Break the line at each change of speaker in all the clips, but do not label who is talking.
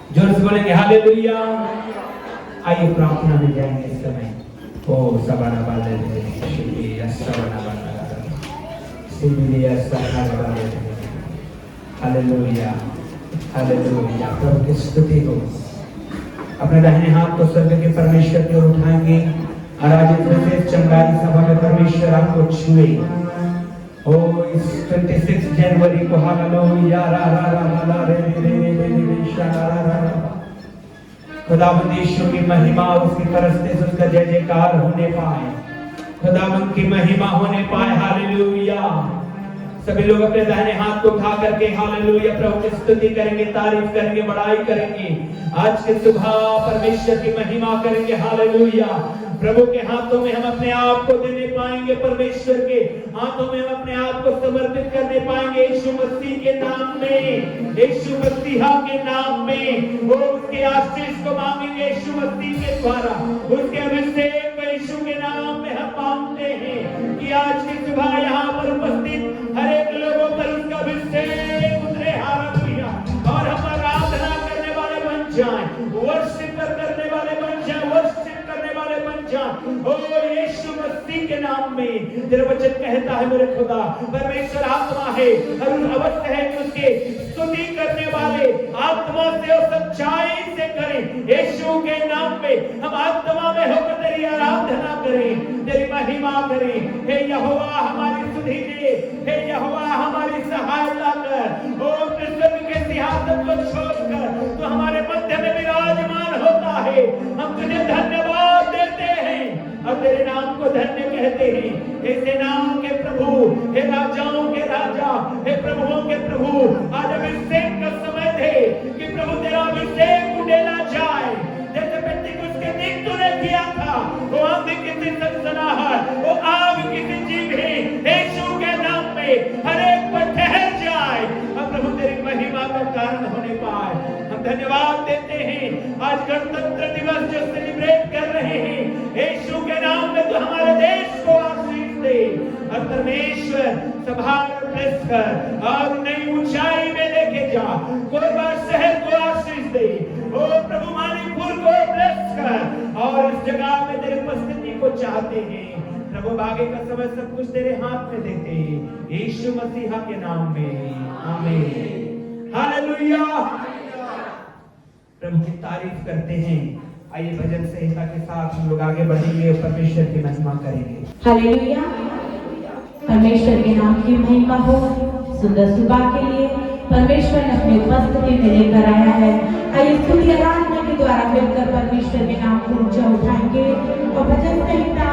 जोर से बोलेंगे हालेलुया। आइए प्रार्थना में जाएंगे इस समय। ओ सबाना बाले शुक्रिया सबाना बाला सिबिलिया सबाना बाले। Hallelujah hallelujah. प्रभु की स्तुति हो। अपने दाहिने हाथ को स्वर्ग के परमेश्वर की ओर उठाएंगे और आज इस विशेष चंगाई सभा में परमेश्वर आपको छुए। ओ इस 26 जनवरी को हालेलुया रा रा रा रा रे रे रे रे रे शाला रा रा। खुदावंद यीशु की महिमा, उसकी परस्ते से उसका जय जयकार होने पाए, खुदावंद की महिमा होने पाए। हालेलुया। सभी लोग अपने दाहिने हाथ को उठा करके हालेलुया प्रभु की स्तुति करेंगे, तारीफ करेंगे, बड़ाई करेंगे। आज की सुबह परमेश्वर की महिमा करेंगे। हालेलुया। प्रभु के हाथों में हम अपने आप को देने पाएंगे, परमेश्वर के हाथों में हम अपने आप को समर्पित करने पाएंगे। यीशु मसीह के नाम में, यीशु मसीह के नाम में वो उसके आशीष को मांगेंगे। यीशु मसीह के द्वारा उसके अभिषेक यीशु के नाम में हम मांगते हैं कि आज की सुबह यहाँ पर उपस्थित हर एक लोगों पर उसका अभिषेक उतरे। हालेलुया। और हम आराधना करने वाले बन जाएं, वर्शिप करने वाले बन जाएं, वर्शिप करने वाले बन जाएं। ओ यीशु मसीह के नाम में तेरा वचन कहता है मेरे खुदा परमेश्वर आत्मा है और उस अवश्य है कि उसके स्तुति करने वाले आत्मा से और सच्चाई से करें। यीशु के नाम में हम आत्मा में होकर तेरी आराधना करें, तेरी महिमा करें। हे यहोवा हमारी सुधि दे, हे यहोवा हमारी सहायता कर। ओ स्वर्ग के सिंहासन को छोड़कर तो हमारे मध्य में विराजमान होता है। हम तुझे धन्यवाद देते हैं और तेरे नाम को धन्य कहते हैं। ऐसे नाम के प्रभु, हे राजाओं के राजा, हे प्रभुओं के प्रभु, आज अभिषेक का समय दे कि प्रभु तेरा अभिषेक उड़ेला जाए। जैसे पेंतिकुस्त के दिन तूने किया था, वो आंधी की सी सनसनाहट, वो आग की सी चीखें यीशु के नाम में हर एक पर ठहर जाए और प्रभु तेरी महिमा का कारण होने पाए। हम धन्यवाद देते हैं आज गणतंत्र दिवस जो सेलिब्रेट कर रहे हैं, यीशु के नाम में तो हमारे देश को आशीष दे और परमेश्वर संभाल और ब्लेस कर और नई ऊंचाई में लेके जा। कोई बार शहर को आशीष दे, ओ प्रभु मानिकपुर को ब्लेस कर और इस जगह में तेरी उपस्थिति को चाहते हैं प्रभु। आगे का समय सब कुछ तेरे हाथ में देते हैं यीशु मसीह के नाम में, आमीन। हालेलुया। प्रभु की तारीफ करते हैं। आइए भजन संहिता के साथ हम लोग आगे बढ़ेंगे और परमेश्वर की महिमा करेंगे।
हालेलुया। परमेश्वर के नाम की महिमा हो। सुंदर सुबह के लिए परमेश्वर ने अपनी उपस्थिति में लेकर आया है। आइए स्तुति आराधना के द्वारा मिलकर परमेश्वर के नाम को ऊंचा उठाएंगे। और भजन संहिता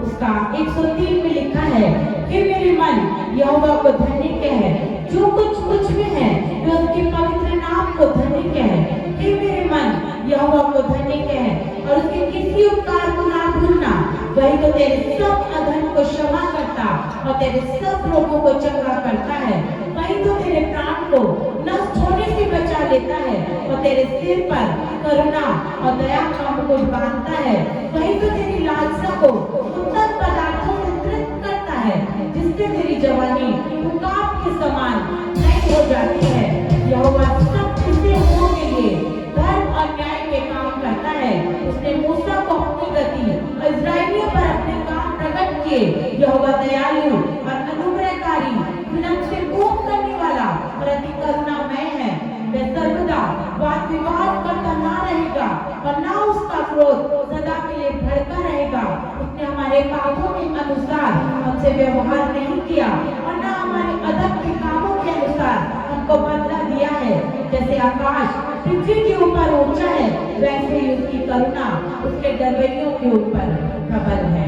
उसका 103 में लिखा है कि मेरे मन यहोवा को धन्य कहे, जो कुछ मुझ में है वे उसके पवित्र नाम को धन्य कहे। कि मेरे मन यहोवा को धन्य कहे और उसके किसी उपकार को ना भूलना। वही तो तेरे सब अधर्म को क्षमा करता और तेरे सब रोगों को चंगा करता है। वही तो तेरे प्राण को नष्ट होने से बचा लेता है और तेरे सिर पर करुणा और दया का मुकुट बांधता है। वही तो तेरी लालसा को उत्तम पदार्थों से तृप्त करता है, जिससे तेरी जवानी उकाब के समान नई हो जाती है। यहोवा सब चीजें होने के लिए धर्म और न्याय के काम करता है। उसने मूसा को अपनी गति और इस्राएलियों पर अपने काम प्रकट किए। यहोवा दयालु और अनुग्रहकारी, विलंब से कोप करने वाला और अति करुणामय है। वह सर्वदा वाद विवाद करता ना रहेगा और ना उसका क्रोध सदा के लिए भड़का रहेगा। उसने हमारे पापों के अनुसार हमसे व्यवहार नहीं किया और ना हमारे अदब के कामों के अनुसार हमको बदला दिया है। जैसे आकाश पृथ्वी के ऊपर ऊंचा है, वैसे ही उसकी करुणा उसके डरवैयों के ऊपर प्रबल है।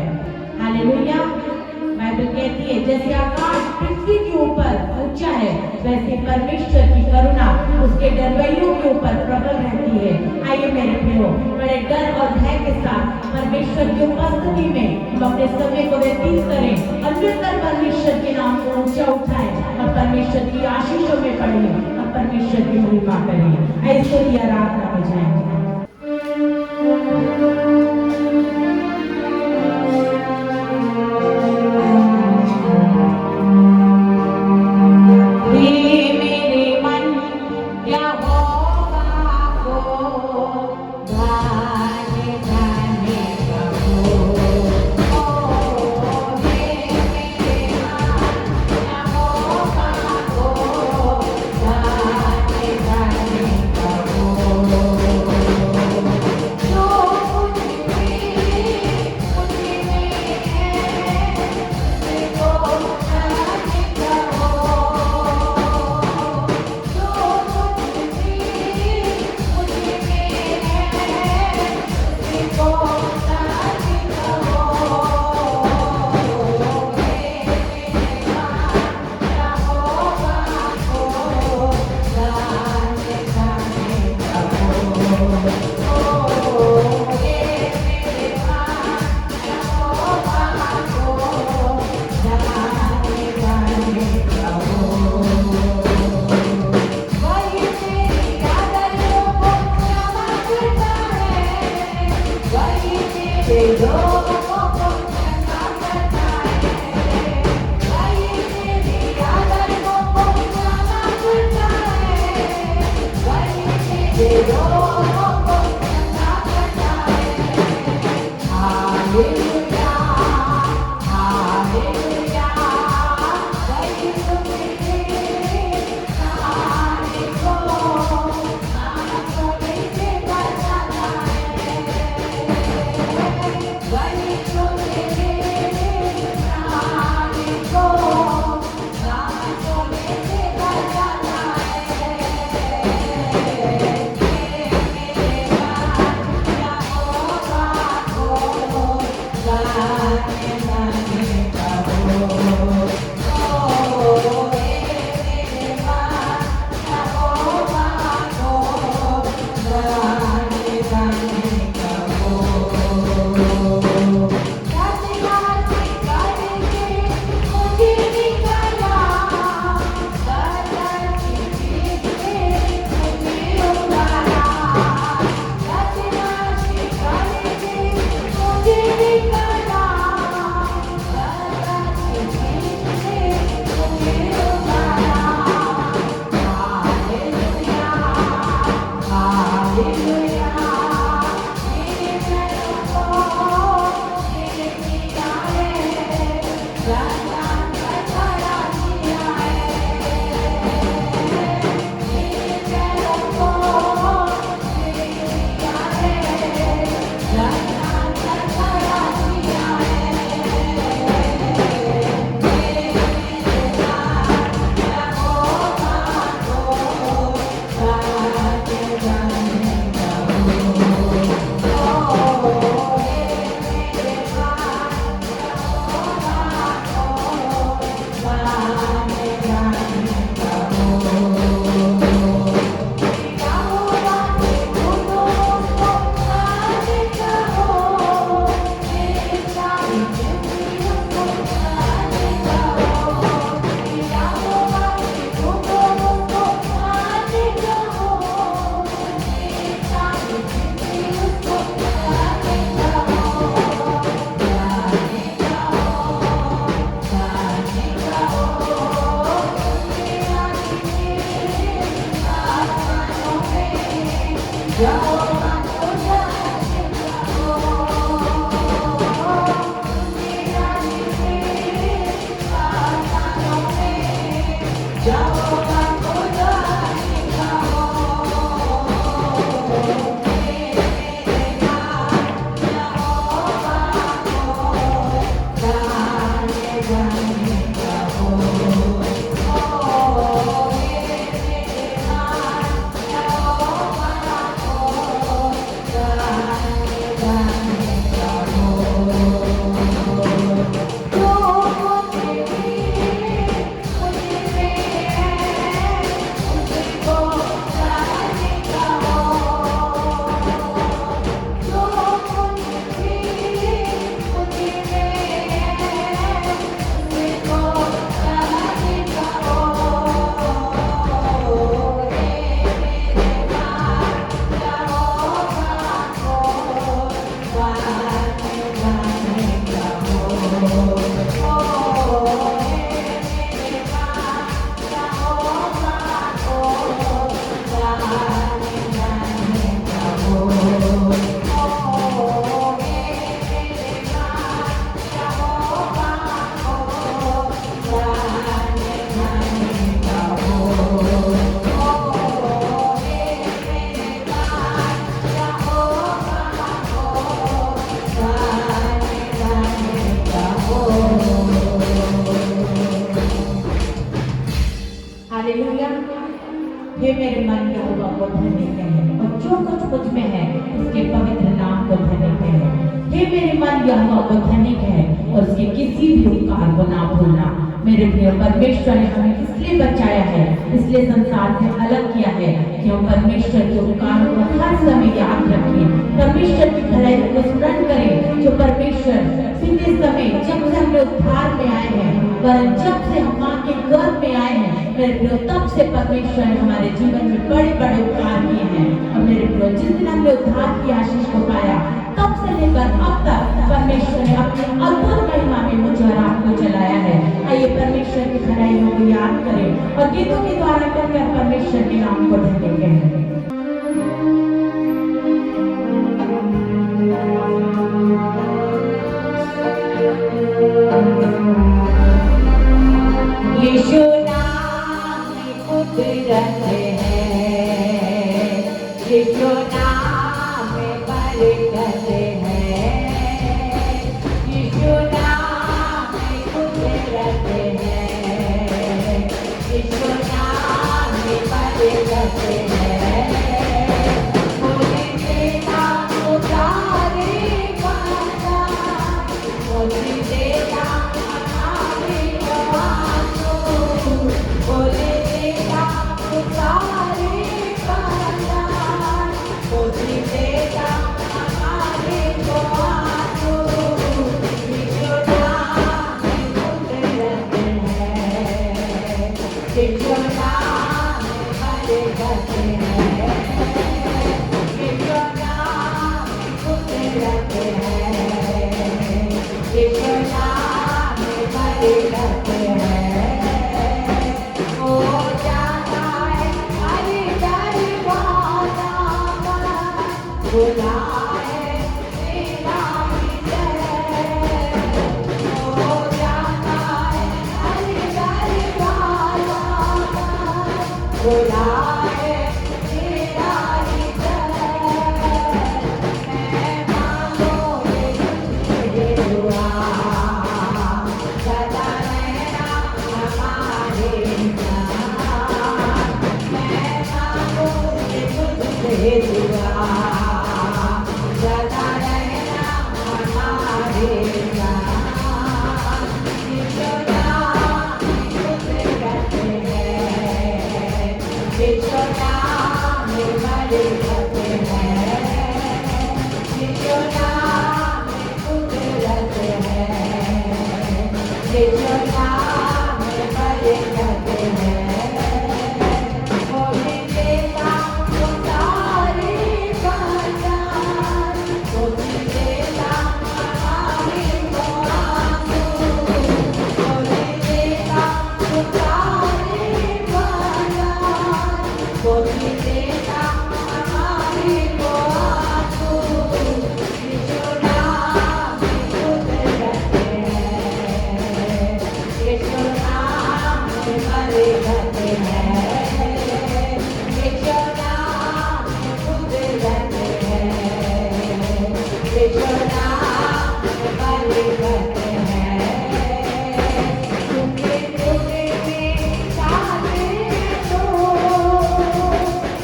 हालेलुया। बाइबल कहती है जैसे आकाश पृथ्वी के ऊपर ऊंचा है, वैसे परमेश्वर की करुणा उसके डरवैयों के ऊपर प्रबल रहती है। आइए मेरे प्रियो, बड़े डर और भय के साथ परमेश्वर की उपस्थिति में हम अपने समय को व्यतीत करें और मिलकर परमेश्वर के नाम को ऊंचा उठाएं और परमेश्वर की आशीषों में पढ़ें और परमेश्वर की महिमा करें। ऐसे ही आराधना में जाएंगे।
मेरे मन यहोवा को
हालेलुया। हे मेरे मन यहोवा को धन्य कहे और जो कुछ मुझ में है उसके पवित्र नाम को धन्य कहे। हे मेरे मन यहोवा को धन्य कहे और उसके किसी भी उपकार को ना भूलना। मेरे प्रिय परमेश्वर ने हमें इसलिए बचाया है, इसलिए संसार से अलग किया है कि हम परमेश्वर के उपकारों को हर समय याद रखें, परमेश्वर की भलाई को स्मरण करें। जो परमेश्वर पिछले समय जब से हमने उद्धार में आए हैं, पर जब से हम मां के गर्भ में आए हैं, मेरे प्रियो तब से परमेश्वर ने हमारे जीवन में बड़े बड़े उपकार किए हैं। और मेरे प्रियो जिस दिन हमने उद्धार की आशीष को पाया तब तब से लेकर अब तक परमेश्वर ने अपनी अद्भुत महिमा में मुझे और आपको चलाया है। आइए परमेश्वर की भलाइयों को याद करें और गीतों के द्वारा कहकर परमेश्वर के नाम को ढकेलते हैं। यीशु नाम कुदरत है, यीशु नाम बरकत है, यीशु नाम कुदरत है, यीशु नाम बरकत है। मुझे तेरा पुकारे वाला, मुझे तेरा बोले तेरा पुकारे वाला, बोले तेरा हमारे को आसू। यीशु नाम कुदरत है, यीशु नाम बरकत है, यीशु नाम कुदरत है, यीशु नाम बरकत है। बुलाए तेरा हो जाता है हर दरवाजा, बुलाए तेरा मैं मांगोगे तुझे दुआ, सदा रहना हमारे साथ। मैं मांगोगे तुझे दुआ, सदा रहना हमारे साथ। यीशु नाम कुदरत है, यीशु नाम बरकत है, यीशु नाम कुदरत है, यीशु नाम बरकत है। बोले तेरा पुकारे वाला, बोले तेरा हमारे को आसू। बोले तेरा पुकारे वाला, बोले तेरा हमारे को आसू। यीशु नाम कुदरत है, यीशु नाम बरकत है, यीशु नाम कुदरत है, यीशु नाम बरकत है। टुकड़े टुकड़े में सारे तो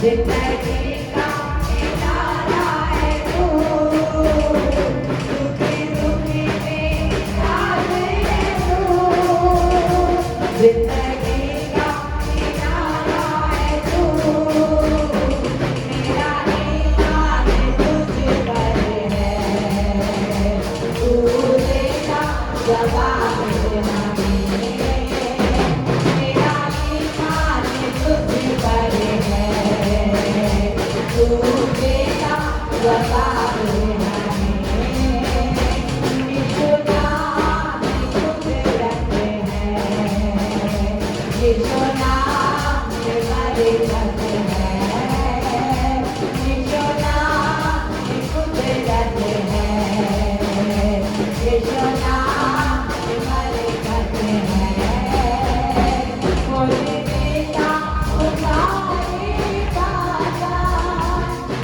जिंदगी का किनारा है तू। टुकड़े टुकड़े में सारे तो जिंदगी का किनारा है तू। मेरा ईमान तुझ पर है, तू देगा जवाब हमें। मेरा ईमान तुझ पर है, तू देगा जवाब हमें। यीशु नाम कुदरत है, यीशु नाम बरकत है, यीशु नाम कुदरत है, यीशु नाम बरकत है। बोले तेरा पुकारे वाला,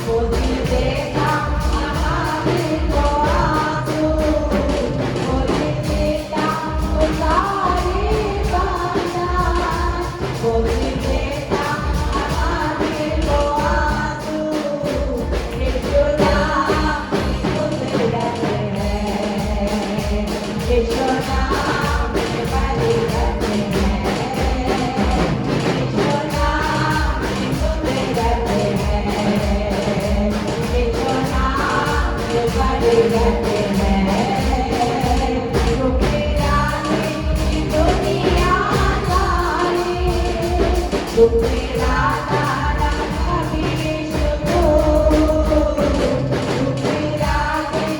बोले तेरा हमारे को आसू। बोले तेरा पुकारे वाला, बोले तेरा हमारे को आसू। यीशु नाम कुदरत है, यीशु नाम बरकत है, यीशु नाम कुदरत है, यीशु नाम बरकत है। रुके रानी दुनिया सारी, रुके राधा राधा विश्व को, रुके रानी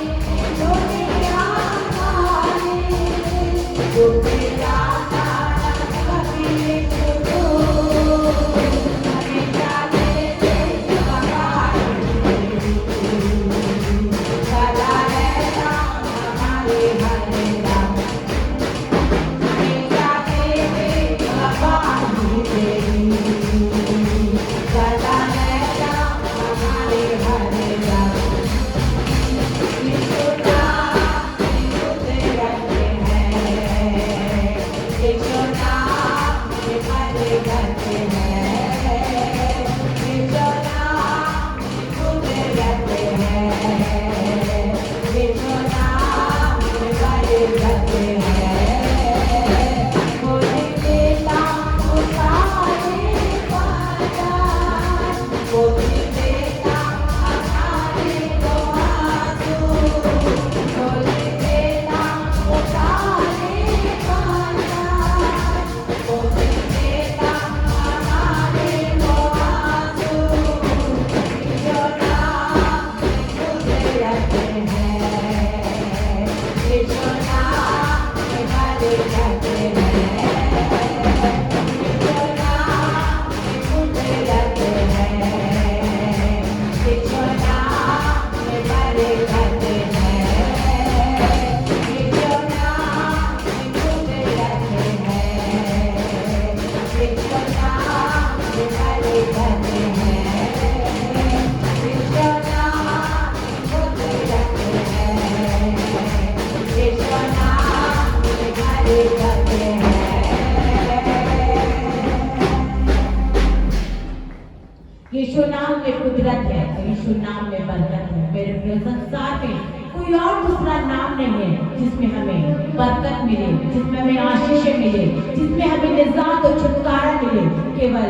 में कुदरत है, यीशु नाम में बरकत है। मेरे प्रिय, संसार में कोई और दूसरा नाम नहीं है जिसमें हमें बरकत मिले, जिसमें हमें आशीषें मिले, जिसमें हमें निजात और छुटकारा मिले। केवल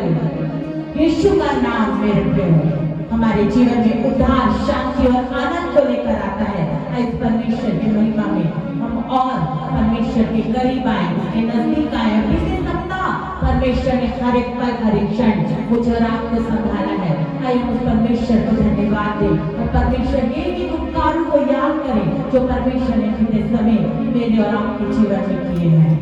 यीशु का नाम मेरे प्रिय हमारे जीवन में उद्धार, शांति और आनंद को लेकर आता है। इस परमेश्वर की महिमा में हम और परमेश्वर के करीब आए, उसके नजदीक आए। बीते सप्ताह परमेश्वर ने हर एक पल, हर एक क्षण मुझे और आपको संभाला है। आइए उस परमेश्वर को धन्यवाद दें और परमेश्वर के एक उपकारों को याद करें जो परमेश्वर ने बीते समय मेरे और आपके जीवन में किए हैं।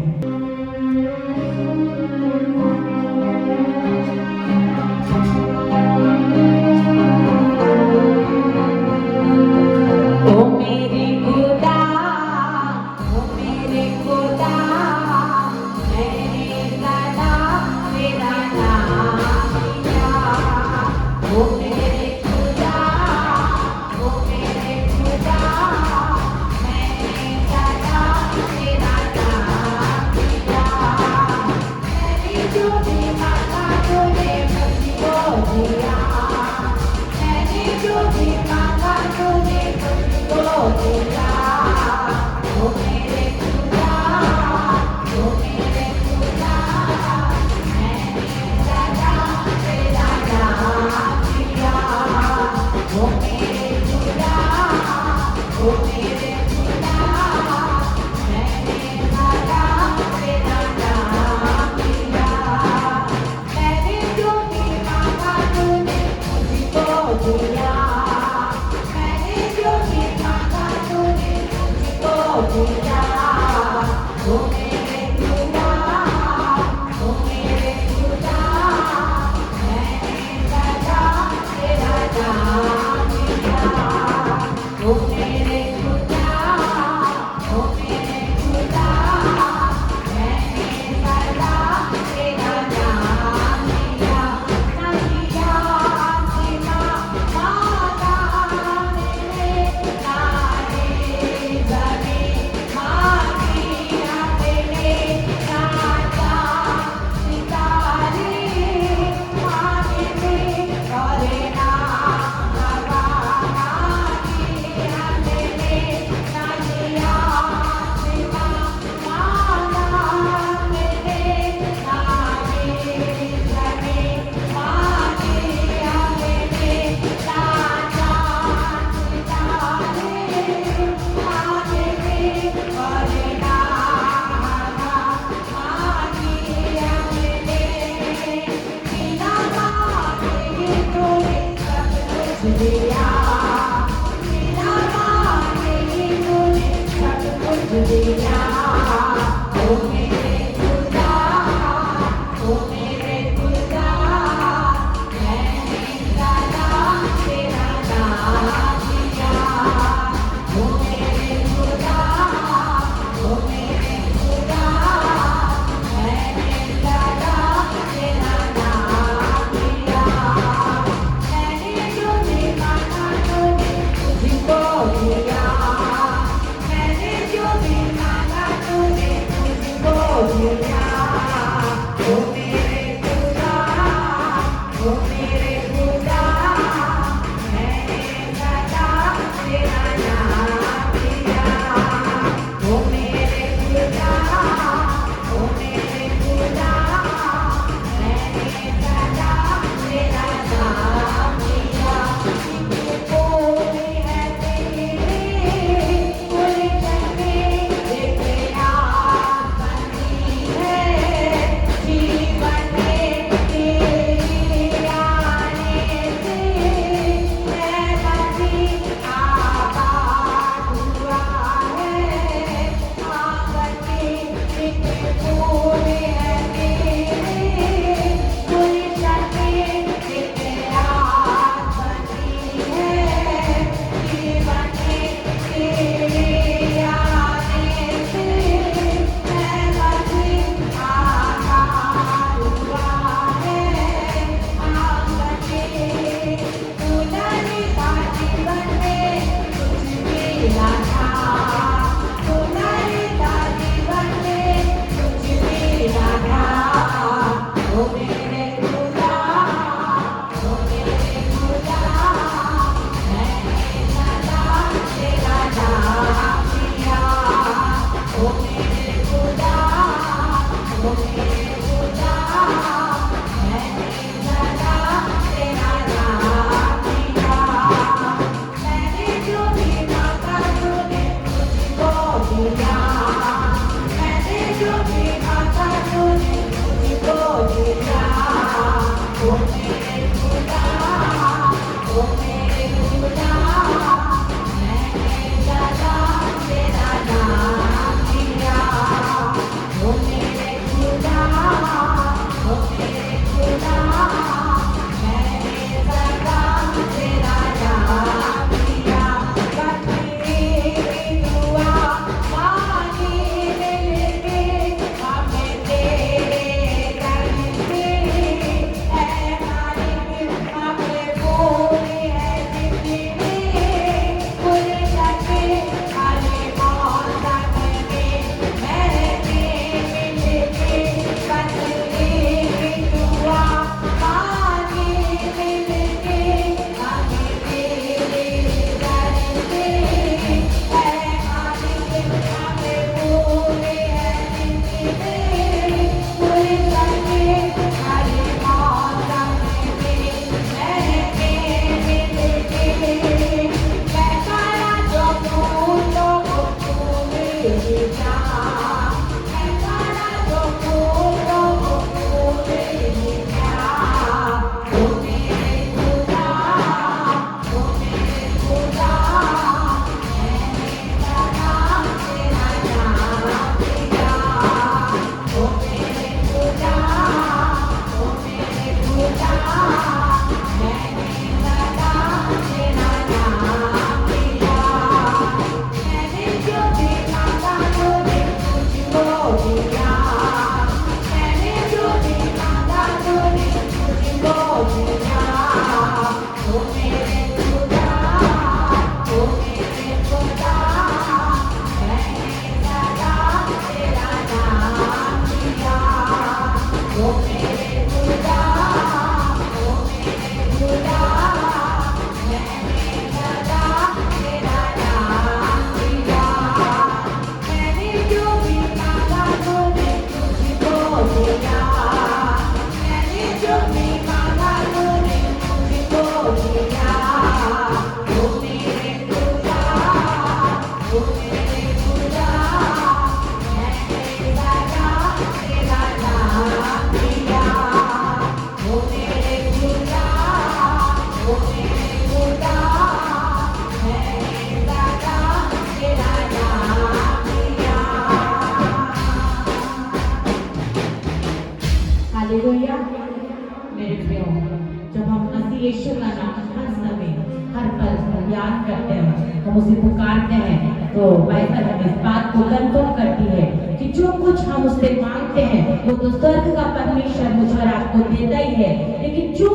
बात करते हैं, हम उसे पुकारते हैं, तो बाइबल हमें इस बात को कंफर्म करती है कि जो कुछ हम उससे मांगते हैं वो तो स्वर्ग का परमेश्वर मुझ और आपको देता ही है, लेकिन जो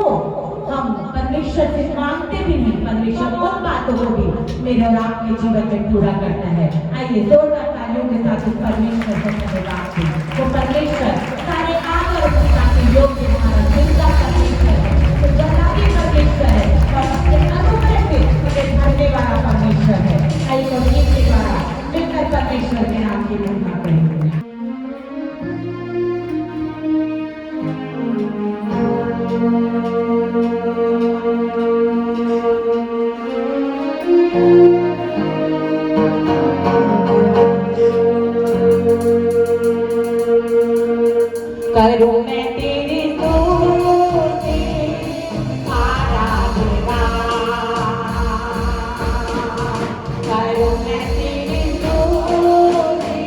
हम परमेश्वर से मांगते भी नहीं, परमेश्वर उन बातों को भी मेरे और आपके जीवन में पूरा करता है। आइए जोरदार तालियों के साथ इस परमेश्वर को धन्यवाद दें। वो परमेश्वर सारे आदर और महिमा के योग्य हमारा जिंदा परमेश्वर है, तो जलावी परमेश्वर है और अपने अनुग्रह से हमें भरने वाला परमेश्वर है। आइए और गीत के द्वारा मिलकर परमेश्वर के नाम की महिमा करेंगे। करूं मैं तेरी स्तुति आराधना, करूं मैं तेरी स्तुति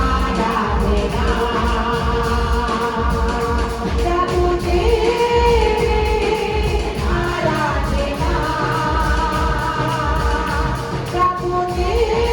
आराधना, प्रभु तेरी आराधना, प्रभु तेरी आराधना,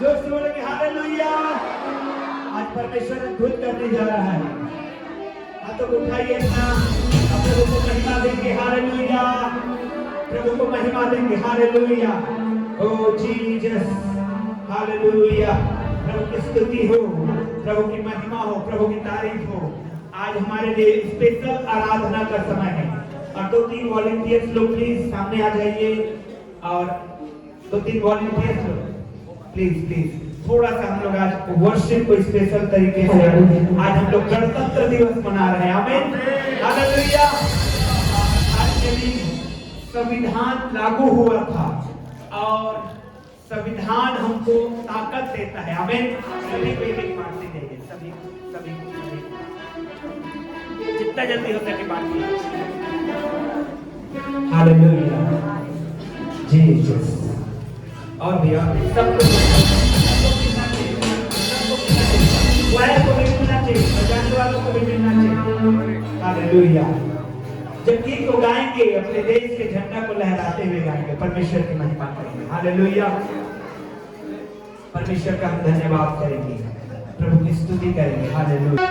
जोर से बोलेंगे हालेलुया। आज परमेश्वर अद्भुत करने जा रहा है। हाथों को उठाइए ना, प्रभु को महिमा देंगे हालेलुया। प्रभु को महिमा देंगे हालेलुया। ओ जीसस हालेलुया। प्रभु की स्तुति हो, प्रभु की महिमा हो, प्रभु की तारीफ हो। आज हमारे लिए स्पेशल आराधना का समय है और 2-3 वॉलंटियर्स लोग प्लीज सामने आ जाइए और 2-3 वॉलंटियर्स लोग प्लीज थोड़ा सा हम लोग आज वर्शिप को स्पेशल तरीके से आज हम लोग गणतंत्र दिवस मना रहे हैं। आमीन हालेलुया। आज के दिन संविधान लागू हुआ था और संविधान हमको ताकत देता है। आमीन। सभी को एक बांटते जाइए, सभी जितना जल्दी हो सके बांटिए। Hallelujah Jesus. और भी सबको वायर को भी मिलना चाहिए, बजाने वालों को भी मिलना चाहिए। हालेलुया। जब गीत को गाएंगे अपने देश के झंडा को लहराते हुए गाएंगे, परमेश्वर की महिमा करेंगे। हालेलुया। परमेश्वर का हम धन्यवाद करेंगे, प्रभु की स्तुति करेंगे। हालेलुया।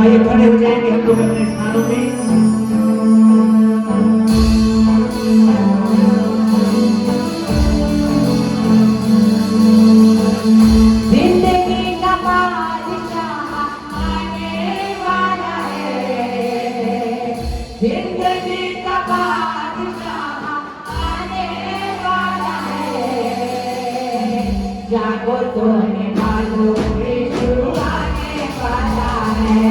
आइए खड़े हो जाएंगे हम लोग अपने स्थानों में।
जागो तो निभालो यीशु आने वाला है।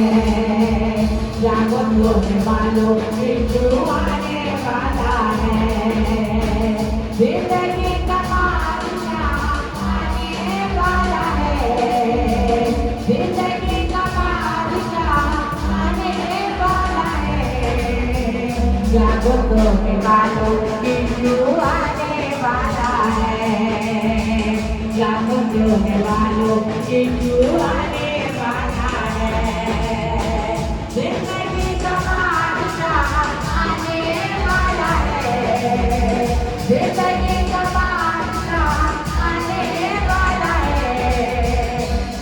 जागो तो निभालो यीशु आने वाला है। जिंदगी का बादशाह आने वाला है। जिंदगी का बादशाह आने वाला है। जागो तो निभालो यीशु आने वाला है। जागो होने वालों यीशु आने वाला है। जिंदगी का बादशाह आने वाला है। जिंदगी का बादशाह आने वाला है।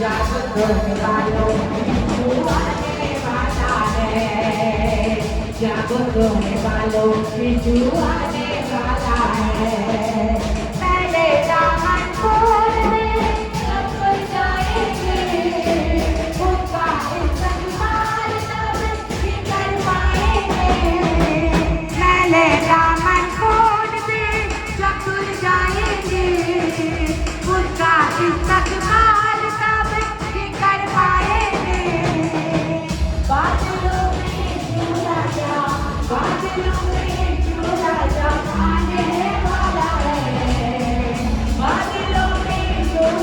जागो होने वालों यीशु आने वाला है। जागो होने वालों यीशु आने वाला है। पहले दामन खोल दे सब जाएंगे, उसका इस्तेमाल सब कर पाएंगे। पहले दामन खोल दे सब जाएंगे, उसका इस्तेमाल सब कर पाएंगे। बादलों में राजा, बादलों में राजा आने वाला है। बादलों में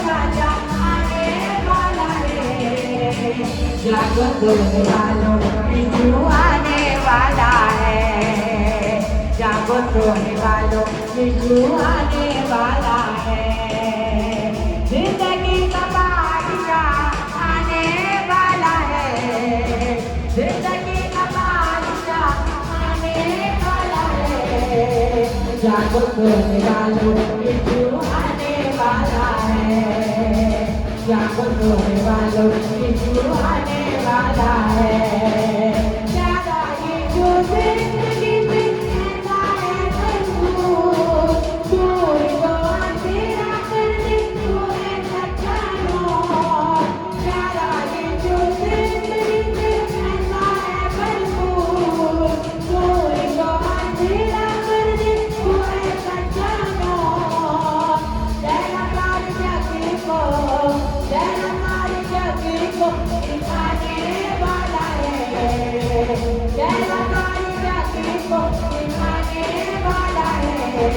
राजा आने वाला है। जागो होने वालों यीशु आने वाला है। जागो होने वालों यीशु आने वाला है। जिंदगी का बादशाह आने वाला है। जिंदगी का बादशाह आने वाला है। जागो होने वालों यीशु आने वाला है। जागो होने वालों यीशु आने वाला है। ज्यादा यीशु जिंदगी में ऐसा है भरपूर, दूर को अंधेरा कर दे तू है सच्चा नूर। ज्यादा यीशु जिंदगी में ऐसा है भरपूर, दूर को अंधेरा कर दे तू है सच्चा नूर। जयकार जग को, जयकार जग को दिखाने वाला है। जयकार जग को दिखाने वाला है।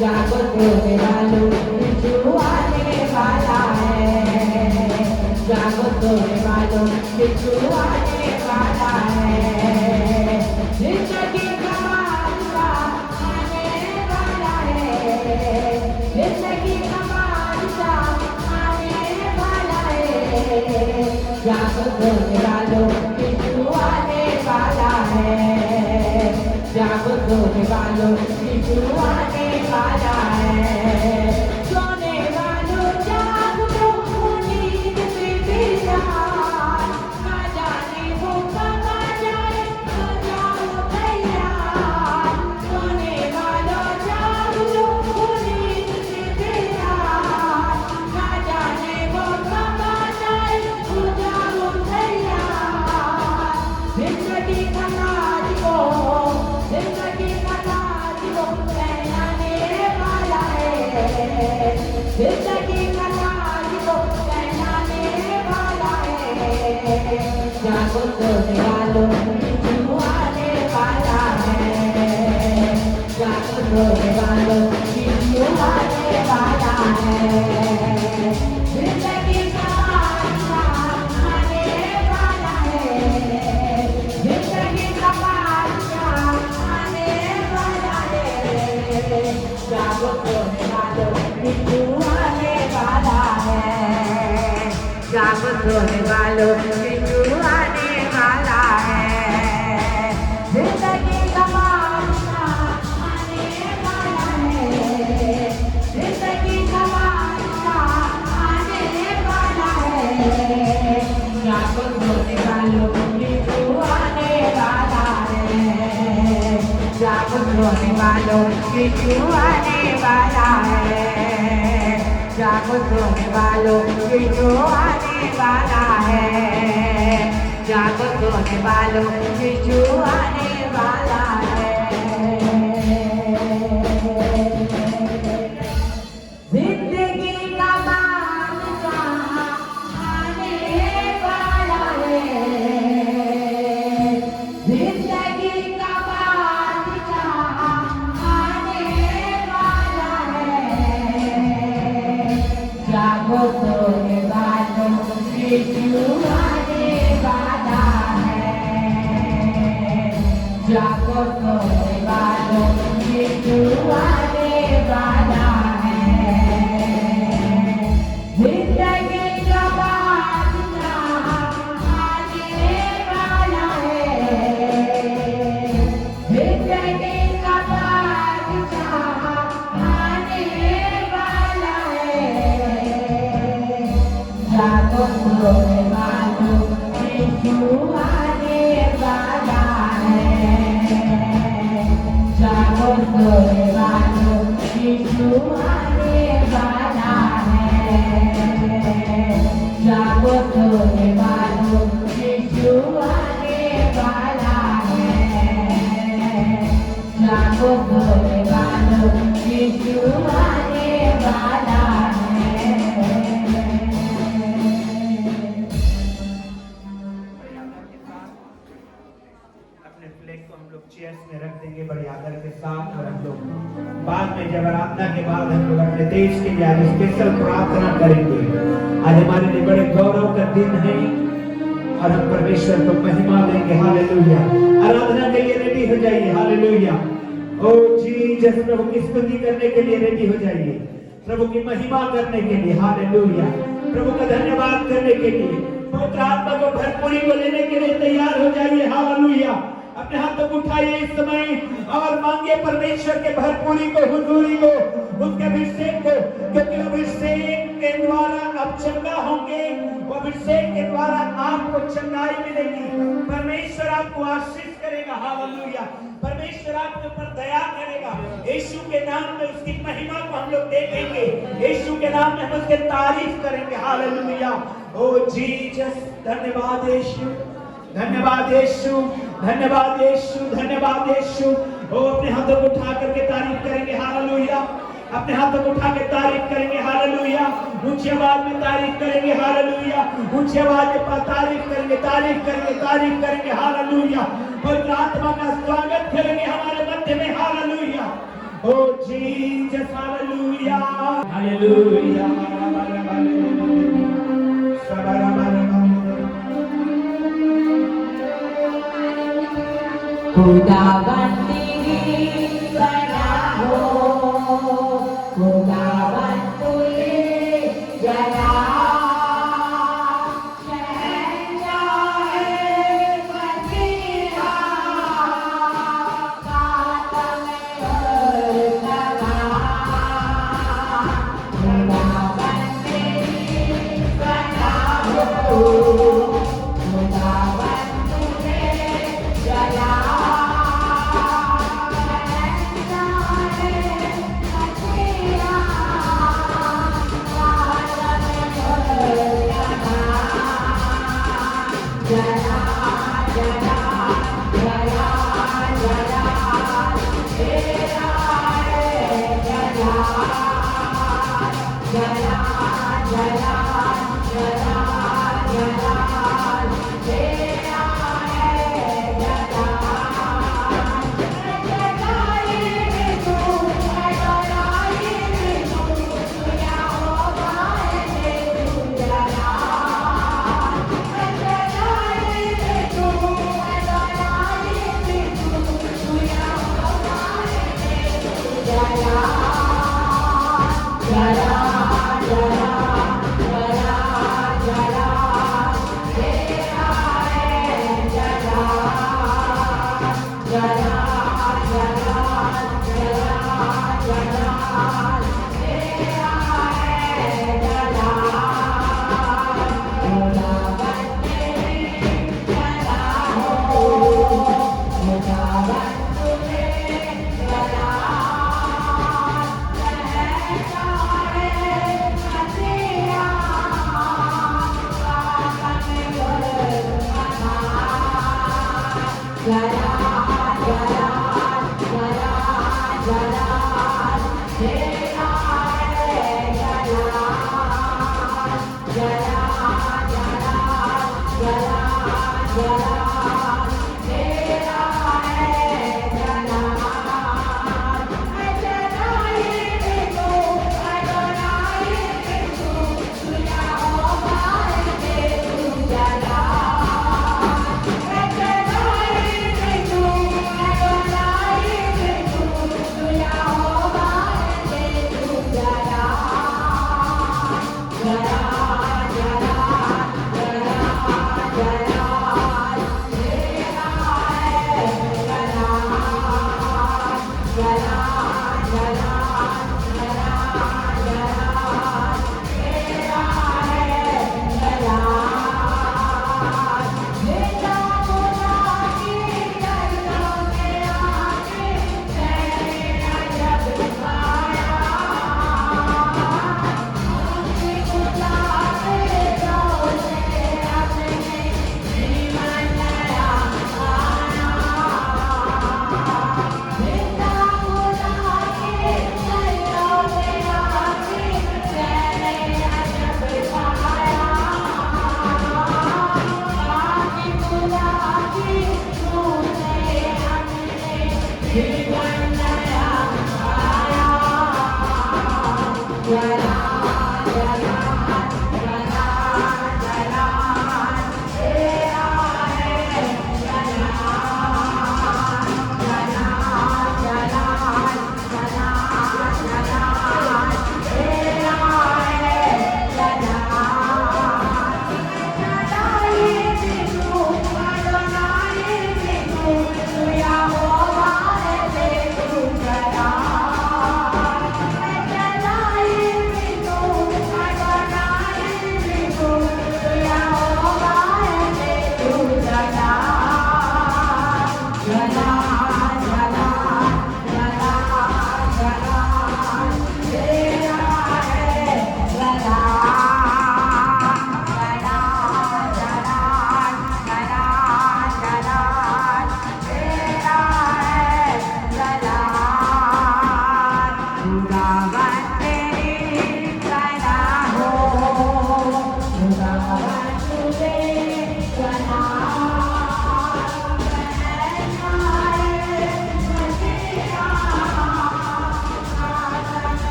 जागो होने वालों यीशु आने वाला है। जागो होने वालों यीशु आने वाला है। जिंदगी का बादशाह आने वाला है। जिंदगी का बादशाह आने वाला है। जागो होने वालों यीशु आने वाला है। जागो सोने वालों यीशु आने वाला है। सोने वालों जागो, नींद से बेदार, ना जाने वो कब आ जाए, हो जाओ तैयार। सोने वालों जागो, नींद से बेदार, ना जाने वो कब आ जाए, हो जाओ तैयार। जिंदगी का राज को, जिंदगी का राज को पहनाने वाला है। जिंदगी का राज को पहनाने वाला है। जागो सोने वालों यीशु आने वाला है। जागो सोने वालों यीशु आने वाला है। जिंदगी का बादशाह आने वाला है। जिंदगी का बादशाह आने वाला है। जागो सोने वालों यीशु आने वाला है। जागो सोने वालों यीशु आने वाला है। जिंदगी का बादशाह आने वाला है। जिंदगी का बादशाह आने वाला है। जागो सोने वालों यीशु आने वाला है। जागो सोने वालों यीशु आने वाला है। जागो सोने वालों यीशु आने वाला है। जागो सोने वालों यीशु आने वाला है। जिंदगी का बादशाह आने वाला है। जिंदगी का बादशाह आने वाला है। जागो सोने वालों यीशु आने वाला है। जागो सोने वालों यीशु आने वाला है। जिंदगी का बादशाह आने वाला है। जिंदगी का बादशाह आने वाला है। जागो सोने वालों यीशु आने वाला है। जागो सोने वालों यीशु आने वाला है। जागो सोने वालों यीशु आने वाला है। जागो सोने वालों यीशु आने वाला है।
अपने फ्लैग को हम लोग चेयर्स में रख देंगे बड़े आदर के साथ, और हम लोग बाद में जब आराधना के बाद हम लोग अपने देश के लिए आज स्पेशल प्रार्थना करेंगे। आज हमारे लिए बड़े गौरव का दिन है और हम परमेश्वर को महिमा देंगे। हालेलुया। आराधना के लिए रेडी हो जाइए। हालेलुया। ओ जीसस, प्रभु की स्तुति करने के लिए रेडी हो जाइए। प्रभु की महिमा करने के लिए। हालेलुया। प्रभु का धन्यवाद करने के लिए, पवित्र आत्मा को भरपूरी को लेने के लिए तैयार हो जाइए। हालेलुया। अपने हाथों को उठाइए इस समय और मांगिए परमेश्वर के भरपूरी को, हुजूरी को, उसके अभिषेक को, क्योंकि अभिषेक के द्वारा आप चंगा होंगे। अभिषेक के द्वारा आपको चंगाई मिलेगी। परमेश्वर आपको आशीष करेगा। हालेलुया। परमेश्वर आपके ऊपर दया करेगा। यीशु के नाम में उसकी महिमा को हम लोग देखेंगे। यीशु के नाम में हम उसकी तारीफ करेंगे। हालेलुया। ओ जीसस, धन्यवाद यीशु, धन्यवाद यीशु, धन्यवाद यीशु, धन्यवाद यीशु। ओ अपने हाथों को उठा करके तारीफ करेंगे। हालेलुया। अपने हाथों को उठा के तारीफ करेंगे। हालेलुया। ऊंची आवाज में तारीफ करेंगे। हालेलुया। ऊंची आवाज में तारीफ करेंगे, तारीफ करेंगे, तारीफ करेंगे। हालेलुया। पवित्र आत्मा का स्वागत करेंगे हमारे मध्य में। हालेलुया। ओ जीसस, हालेलुया, हालेलुया,
खुदाबंदी बना हो, खुदाबंदी जला शहंशाह मसीहा का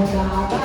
जला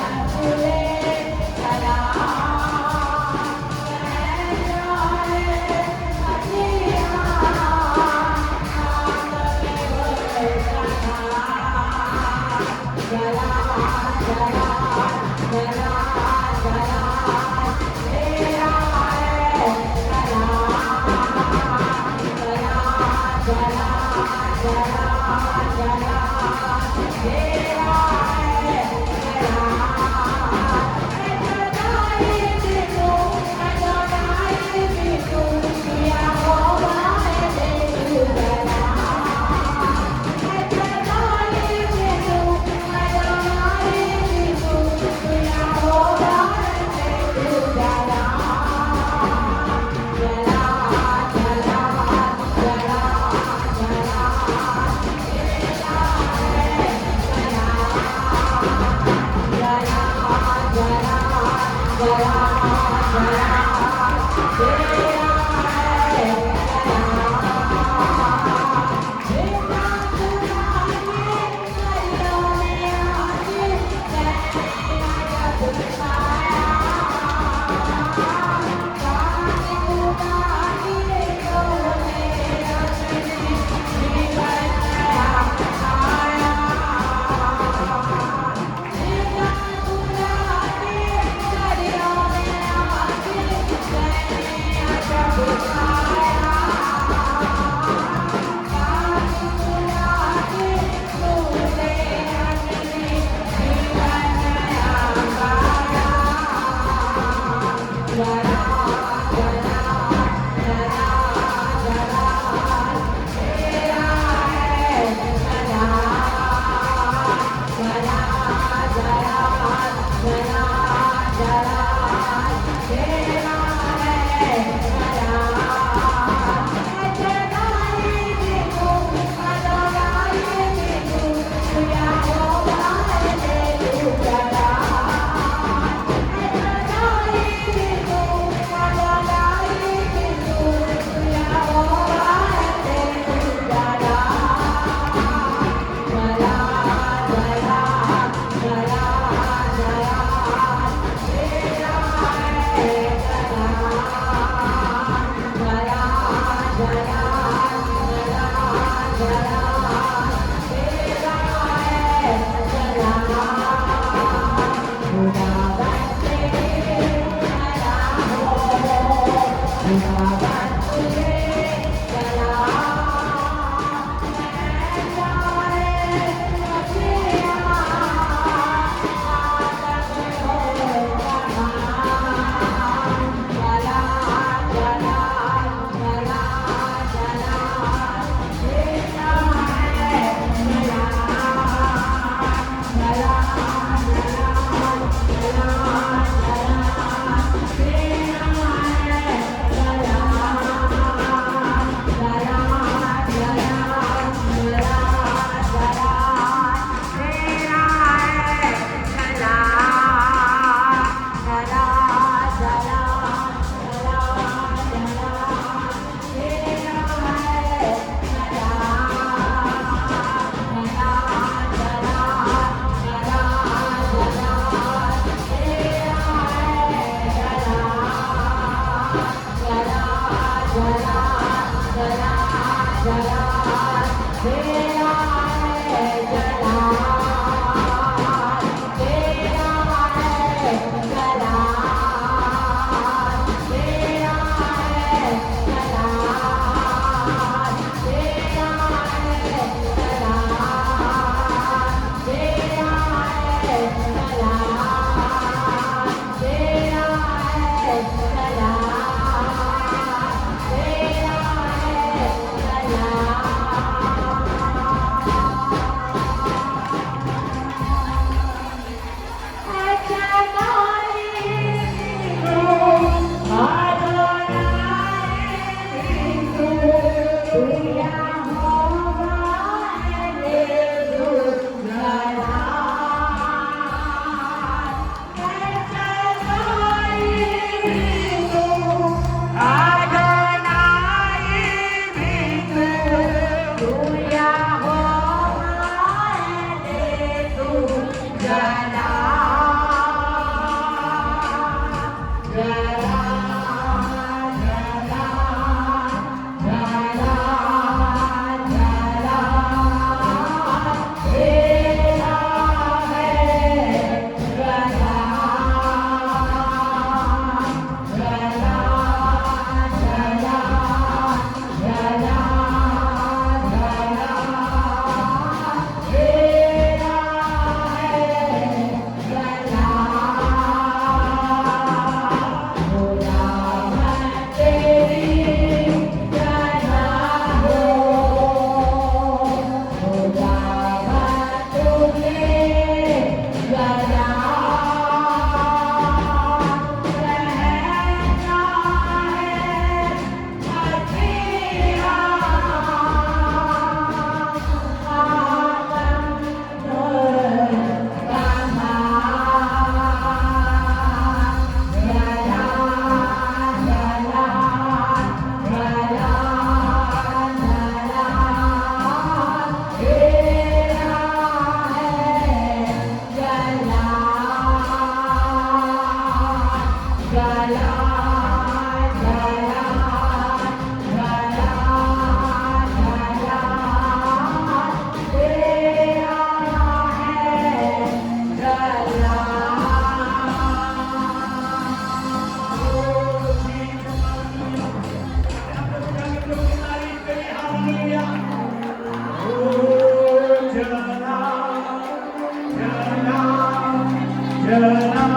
जला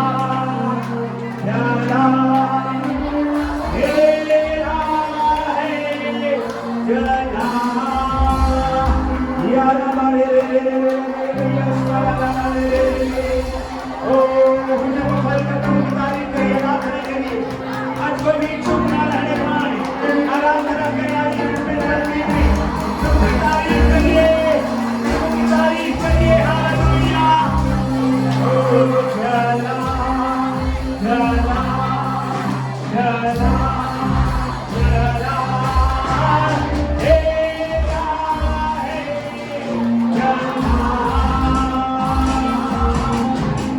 जला तेरा है जला यार हमारे ओ हमने भाई का तारीफ करिए ना करेंगे आज कोई भी चुप ना रहने पाए आराम करके आज पे तारीफ करिए हालेलुया ओ जला जला जला जला तेरा है जला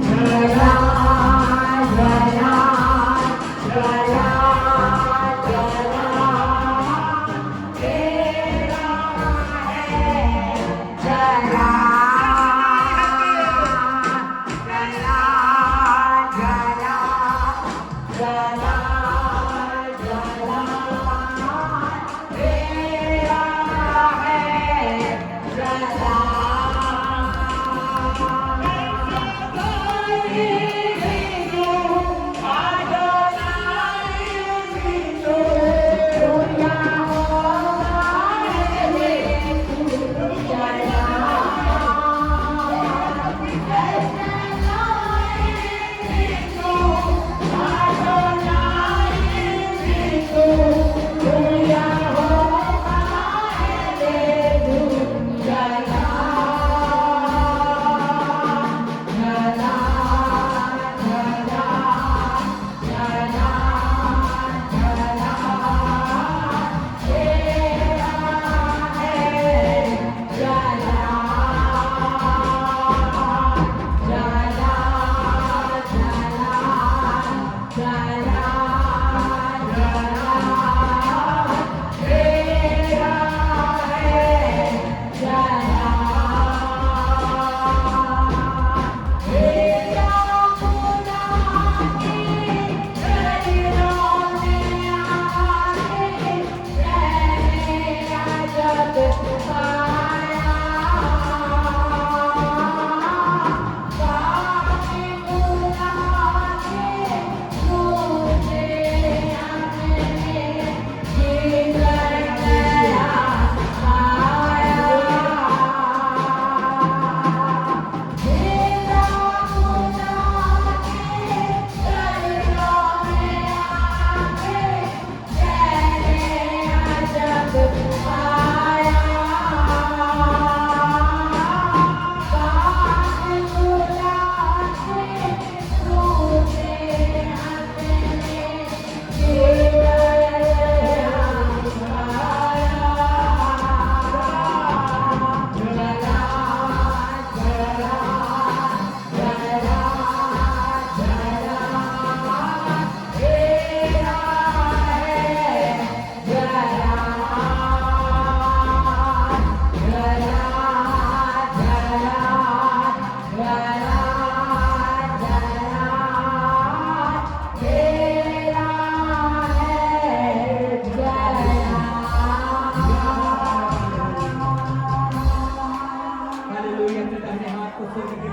जला जला जला तेरा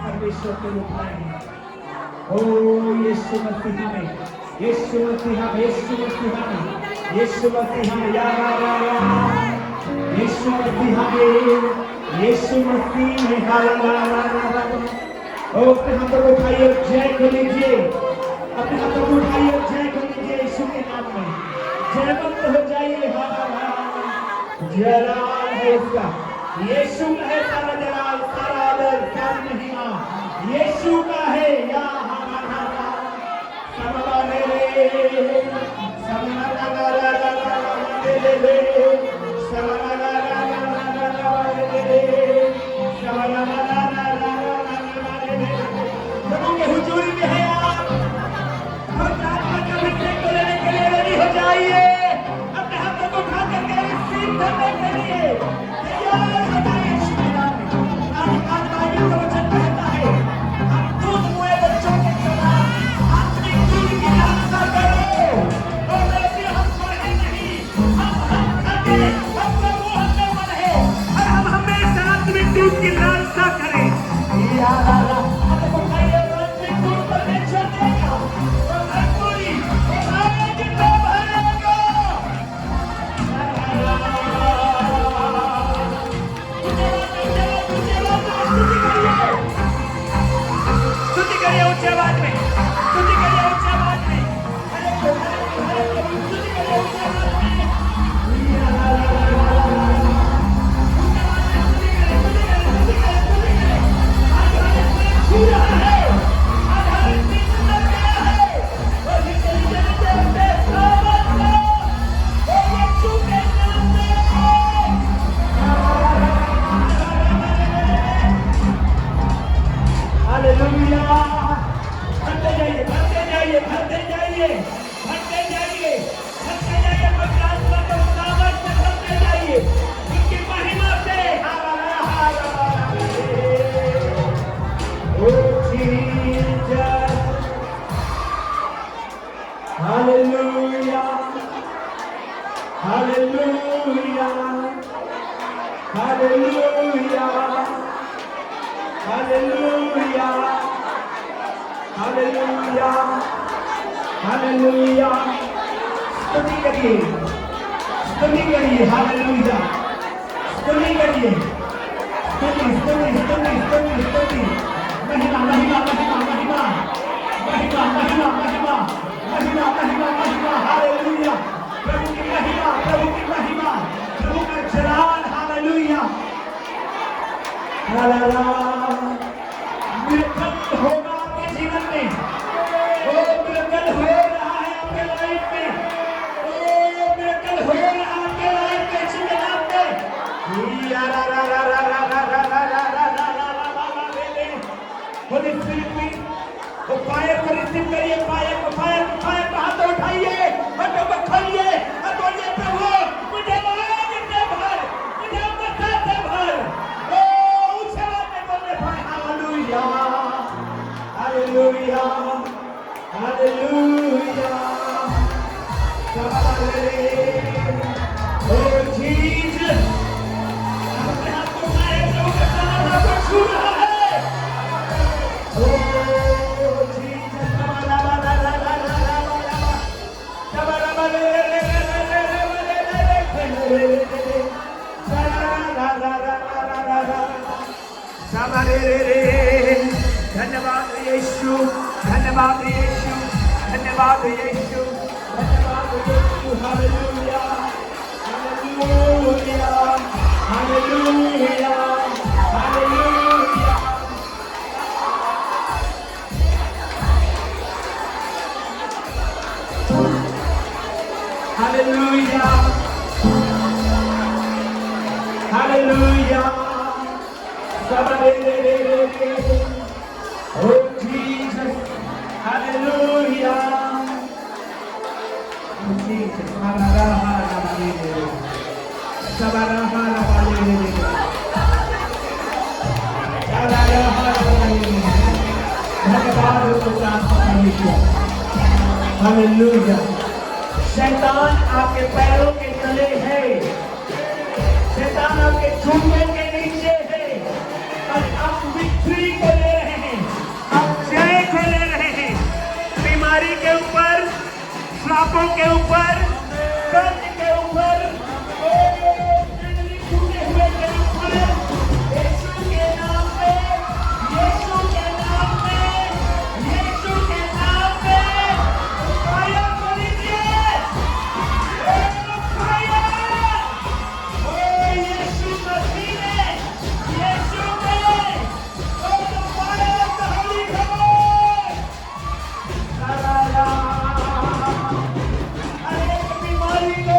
परमेश्वर के उठाएंगे। ओ यीशु मसीह में, यीशु मसीह में, यीशु मसीह में, यीशु मसीह में, या यीशु मसीह में, यीशु मसीह में, हालेलुया। ओ अपने हाथों को उठाइए, जय को लीजिए, अपने हाथों को उठाइए, जय को लीजिए यीशु के नाम में, जयवंत हो जाइए। हालेलुया, जलाल है उसका, यीशु का है सारा जलाल, सारा आदर, सारा महिमा यीशु का है। या हुजूरी में है आप, लेने के लिए रेडी हो जाइए, अपने हाथों को उठा करके रिसीव करने के लिए तैयार हो जाइए। आज बाइबल का वचन कहता है, हम दूध मुए बच्चों आवाज में स्तुति करिए, उच्च आवाज में। हरे प्रभु, स्तुति करिए उच्च आवाज में। छू रहा है, आधार में सुंदर गया है, और इंटेलिजेंट से सावध हो, ओ यीशु के नाम में। हालेलुया। बढ़ते जाइए, बढ़ते जाइए, बढ़ते जाइए, बढ़ते जाइए, बढ़ते जाइए, पवित्र आत्मा को सामर्थ से बढ़ते जाइए, उनकी महिमा से। Oh Jesus, hallelujah, hallelujah, hallelujah, hallelujah, hallelujah, hallelujah. स्तुति करिए, स्तुति करिए, हालेलुया, स्तुति करिए, स्तुति, स्तुति, स्तुति, स्तुति, स्तुति, महिमा, महिमा, महिमा, महिमा, महिमा, महिमा, महिमा, महिमा, महिमा, महिमा, हालेलुया। प्रभु की महिमा, प्रभु की महिमा, प्रभु का जलाल, हालेलुया। हालेलुया। मिराकल होगा आपके जीवन में, ओ मिराकल हो रहा है आपके लाइफ में, ओ मिराकल हो रहा है आपके लाइफ में, जीवन आपके। होली स्पिरिट में वो फायर को रिसीव करिए, फायर को, फायर को, फायर को हाथ उठाइए, हाथों को खोलिए, और बोलिए प्रभु मुझे आग से भर, मुझे मक्खन से भर। ओ उस आवाज में बोलने पाए, हालेलुया, हालेलुया, हालेलुया। ओ जीसस, अपने हाथ को उठाए, प्रभु का सामर्थ्य आपको छू रहा है। ओ जीसस, धन्यवाद यीशु, धन्यवाद यीशु, धन्यवाद यीशु, धन्यवाद Yeshu. Hallelujah, hallelujah, hallelujah, hallelujah. Hallelujah, hallelujah. Oh Jesus, hallelujah. Oh Jesus, hallelujah. शैतान आपके पैरों के तले है, शैतान आपके जूतों के नीचे है, और आप विक्ट्री को ले रहे हैं, आप जय को ले रहे हैं। बीमारी के ऊपर, श्रापों के ऊपर, कर्ज के ऊपर, टूटे हुए के ऊपर, यीशु के नाम पे, यीशु के नाम पे, यीशु के नाम पे फायर को लीजिए, फायर। ओ यीशु मसीह ने, यीशु ने, oh the fire of the holy God. अरे बीमारी को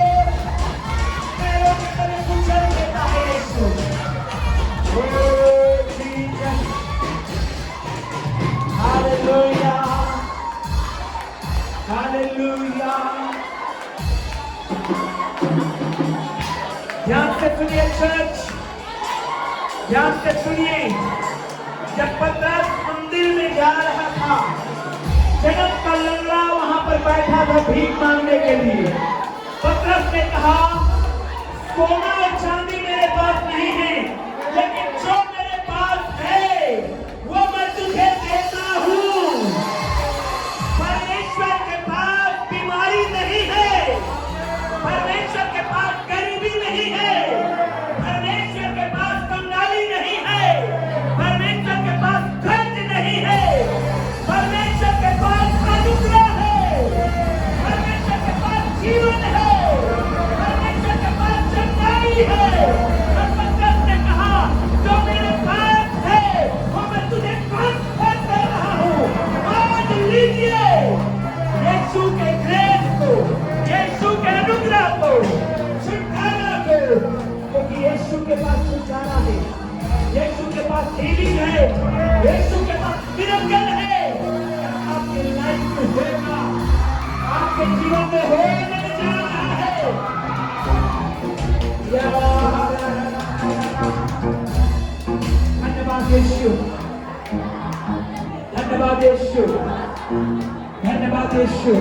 पैरों के तले कुचल देता है Yeshu. Oh Jesus, hallelujah, hallelujah. ध्यान से सुनिए चर्च, ध्यान से सुनिए। जब पतरस मंदिर में जा रहा था, जगत का लंगड़ा वहां पर बैठा था भीख मांगने के लिए। पतरस ने कहा, सोना और चांदी मेरे पास नहीं है, लेकिन जो मेरे पास है वो मैं तुझे देता हूँ। परमेश्वर के पास बीमारी नहीं है, परमेश्वर के पास गरीबी नहीं है, परमेश्वर के पास कंगाली नहीं है, परमेश्वर के पास कर्ज नहीं है, परमेश्वर सारा है। यीशु के पास हीलिंग है, यीशु के पास मिरेकल है। आपके लाइफ में होगा, आपके जीवन में होने जा रहा है। धन्यवाद यीशु, धन्यवाद यीशु, धन्यवाद यीशु।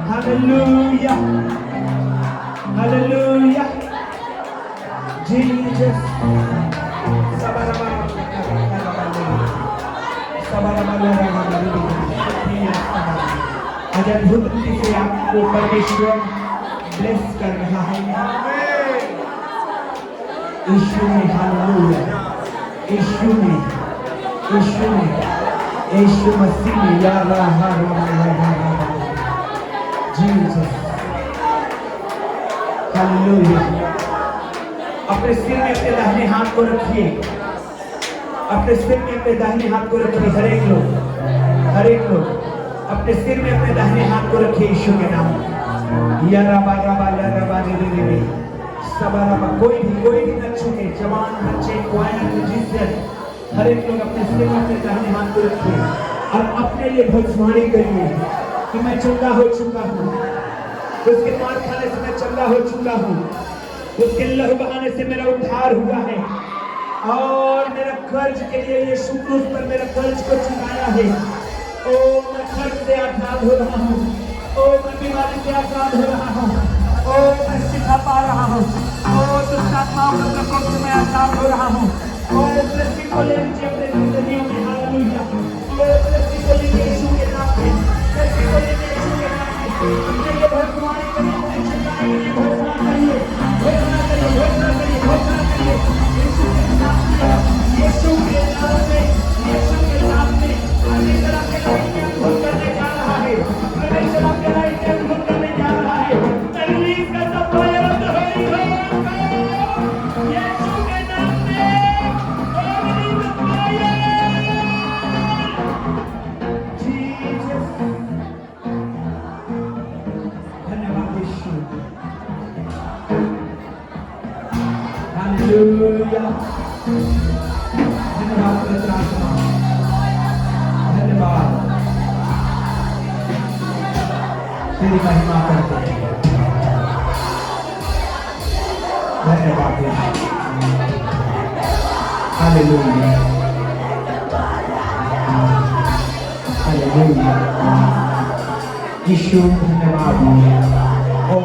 Hallelujah, hallelujah, Jesus. आज अद्भुत रीति से आपको परमेश्वर ब्लेस कर रहा है। यीशु में, हालेलुया, यीशु में, यीशु में, यीशु मसीह में, या रहा जीसस। हालेलुया। अपने सिर में अपने दाहिने हाथ को रखिए, अपने सिर में अपने दाहिने हाथ को रखिए। हर एक लोग अपने सिर में अपने दाहिने हाथ को रखिए यीशु के नाम। या रबा रबा या रबा रे रे रे सबा रबा। कोई भी न छूटे, जवान बच्चे, क्वायर, म्यूजिशियन, हर एक लोग अपने सिर में अपने दाहिने हाथ को रखिए और अपने लिए भविष्यवाणी करिए कि मैं चंगा हो चुका हूँ, उसके मार खाने से मैं चंगा हो चुका हूँ, उसके लहू बहाने से मेरा उद्धार हुआ है और मेरा कर्ज के लिए यीशु क्रूस पर मेरा कर्ज को चुकाया है। ओ मैं कर्ज से आजाद हो रहा हूँ, ओ मैं बीमारी से आजाद हो रहा हूँ, ओ मैं शिक्षा पा रहा हूँ, ओ दुष्ट आत्माओं के प्रकोप से मैं आजाद हो रहा हूँ। ओ दृष्टि को ले लीजिए अपने जिंदगी में। हालेलुया। ओ दृष्टि को लीजिए यीशु के नाम पे, दृष्टि को लीजिए यीशु के नाम पे। अपने लिए भविष्यवाणी करिए, अपने चिंता के लिए घोषणा करिए, घोषणा करिए, घोषणा करिए, घोषणा करिए। यीशु के नाम में, यीशु के नाम में, यीशु के नाम में परमेश्वर आपके लाइफ में अद्भुत करने जा रहा है। परमेश्वर आपके लाइफ में अद्भुत करने जा रहा है। तकलीफ का सब fire of the Holy Ghost, Yeshu के नाम में होली द फायर। जीसस। धन्यवाद यीशु। हालेलुया। धन्यवाद पवित्र आत्मा, धन्यवाद। तेरी महिमा करते हैं। धन्यवाद यीशु। Hallelujah, hallelujah. यीशु धन्यवाद। ओ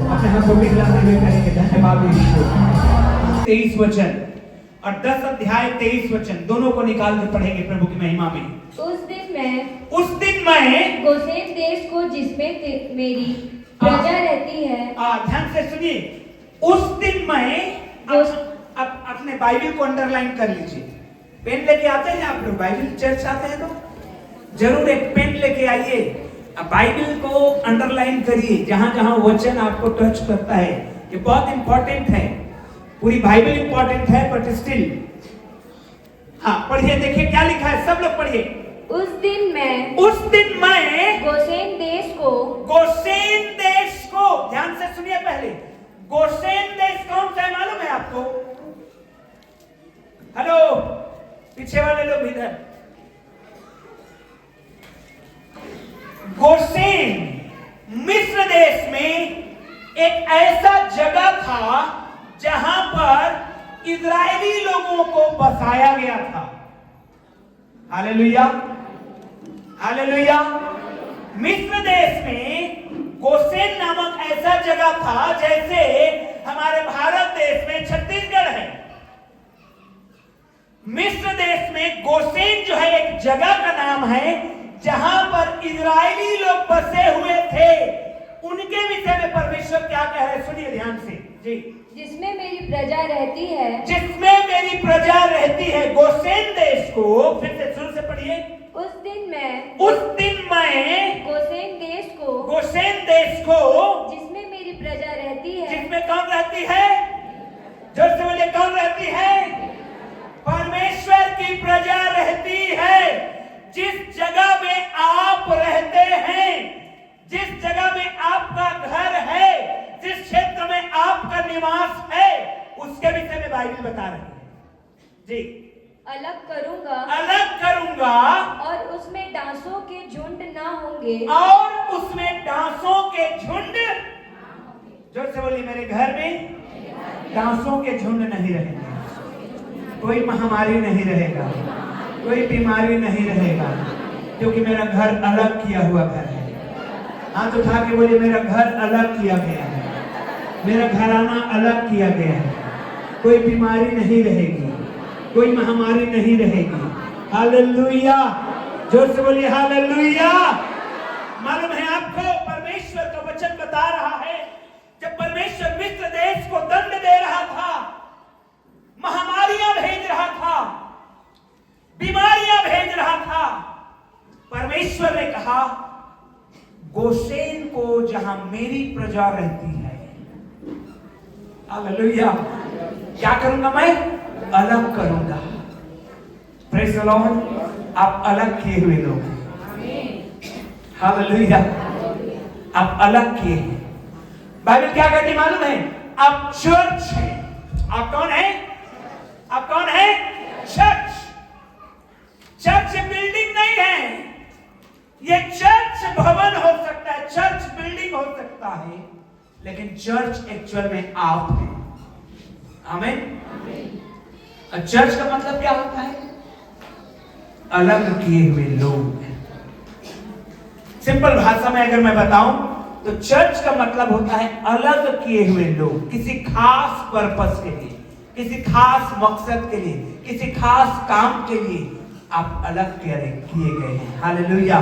अपने हाथों में हिलाते हुए कहेंगे धन्यवाद यीशु। 23 वचन और 10 अध्याय 23 वचन दोनों को निकाल के पढ़ेंगे प्रभु की महिमा में।
उस दिन मैं गोसेन देश को जिसमें मेरी प्रजा रहती है।
ध्यान से सुनिए। उस दिन मैं अपने बाइबल को अंडरलाइन कर लीजिए। पेन लेके आते हैं आप लोग? बाइबल चर्च आते हैं तो जरूर एक पेन लेके आइए, बाइबल को अंडरलाइन करिए जहां जहां वचन आपको टच करता है। ये बहुत इंपॉर्टेंट है, पूरी बाइबल इंपॉर्टेंट है बट स्टिल। हाँ पढ़िए, देखिए क्या लिखा है, सब लोग पढ़िए।
उस दिन मैं गोसेन देश को
ध्यान से सुनिए। पहले गोसेन देश कौन सा है मालूम है आपको? हेलो पीछे वाले लोग इधर। गोसेन मिस्र देश में एक ऐसा जगह था जहां पर इजरायली लोगों को बसाया गया था। Hallelujah, hallelujah. मिस्र देश में गोसेन नामक ऐसा जगह था जैसे हमारे भारत देश में छत्तीसगढ़ है। मिस्र देश में गोसेन जो है एक जगह का नाम है जहां पर इजरायली लोग बसे हुए थे। उनके विषय में परमेश्वर क्या कह रहे हैं, सुनिए ध्यान से जी।
जिसमें मेरी प्रजा रहती है,
जिसमें मेरी प्रजा रहती है। गोसेन देश को फिर से शुरू से पढ़िए।
उस दिन मैं
गोसेन देश को
जिसमें मेरी प्रजा रहती है।
जिसमें कौन रहती है? जोर से बोलिए, कौन रहती है? परमेश्वर की प्रजा रहती है। जिस जगह में आप रहते हैं, जिस जगह में आपका घर है, जिस क्षेत्र में आपका निवास है, उसके विषय में बाइबल बता रहे हैं।
होंगे
और उसमें डांसों के झुंड, जोर से बोलिए, मेरे घर में डांसों के झुंड नहीं रहेंगे, कोई महामारी नहीं रहेगा, कोई बीमारी नहीं रहेगा, क्योंकि मेरा घर अलग किया हुआ घर है। हाथ उठा के बोलिए, मेरा घर अलग किया गया है, मेरा घराना अलग किया गया है, कोई बीमारी नहीं रहेगी, कोई महामारी नहीं रहेगी। हालेलुया, जोर से बोलिए हालेलुया। मालूम है आपको, परमेश्वर का वचन बता रहा है, जब परमेश्वर मिस्र देश को दंड दे रहा था, महामारियां भेज रहा था, बीमारियां भेज रहा था, परमेश्वर ने कहा गोशेन को जहां मेरी प्रजा रहती है, हालेलुया, क्या करूंगा मैं? अलग करूंगा। Praise the Lord. आप अलग किए हुए लोग हैं, हालेलुया, आप अलग किए हैं। बाइबल क्या कहती मालूम है? आप चर्च हैं। आप कौन है? आप कौन है? चर्च। चर्च बिल्डिंग नहीं है, ये चर्च भवन हो सकता है, चर्च बिल्डिंग हो सकता है, लेकिन चर्च एक्चुअल में आप है। आमीन। चर्च का मतलब क्या होता है? अलग किए हुए लोग। सिंपल भाषा में अगर मैं बताऊं तो चर्च का मतलब होता है अलग किए हुए लोग, किसी खास पर्पस के लिए, किसी खास मकसद के लिए, किसी खास काम के लिए आप अलग किए गए हैं। Hallelujah,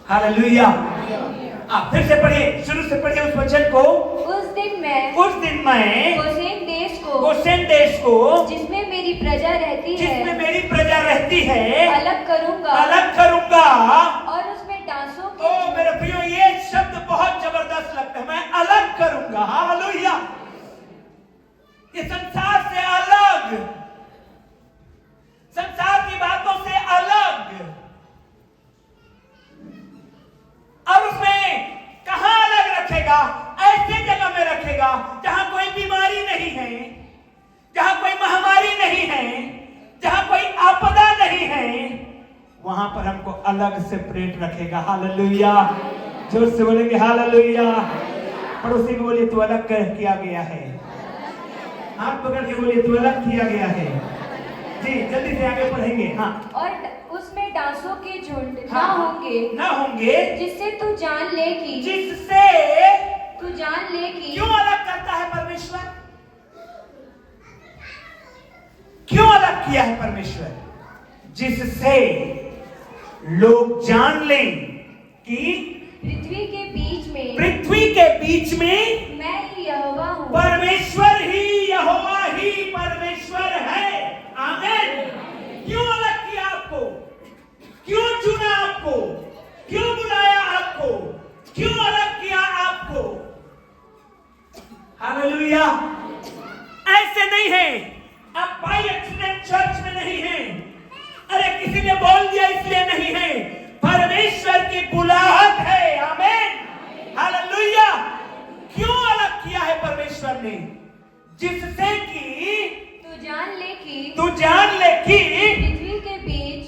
hallelujah. आप फिर से पढ़िए, शुरू से पढ़िए उस वचन को।
उस दिन मैं
गोशेन देश को
जिसमें मेरी प्रजा रहती
है
अलग करूंगा और उसमें डांसों के
ओ मेरे प्रियो, ये शब्द बहुत जबरदस्त लगता है, मैं अलग करूंगा। हालेलुया। ये संसार से अलग, संसार की बातों से अलग, और उसमें कहां अलग रखेगा? ऐसे जगह में रखेगा जहां कोई बीमारी नहीं है, जहां कोई महामारी नहीं है, जहां कोई आपदा नहीं है, वहां पर हमको अलग सेपरेट रखेगा। हालेलुया, जोर से बोलेंगे हालेलुया। पड़ोसी को बोलिए, तू अलग किया गया है। हाथ पकड़ के बोलिए, तू अलग किया गया है। जी, जल्दी से आगे पढ़ेंगे। हाँ।
और उसमें डांसों के झुंड
हाँ, ना होंगे,
जिससे तू जान ले कि
क्यों अलग करता है परमेश्वर? क्यों अलग किया है परमेश्वर? जिससे लोग जान लें कि
पृथ्वी के बीच में मैं ही यहोवा हूँ।
परमेश्वर ही यहोवा ही परमेश्वर है। आमीन। क्यों अलग किया आपको? क्यों चुना आपको? क्यों बुलाया आपको? क्यों अलग किया आपको? हालेलुया। ऐसे नहीं है, आप बाय एक्सीडेंट चर्च में नहीं हैं, अरे किसी ने बोल दिया इसलिए नहीं है, परमेश्वर की बुलाहट है। आमीन, हालेलुया। क्यों अलग किया है परमेश्वर ने? जिससे कि तू जान ले कि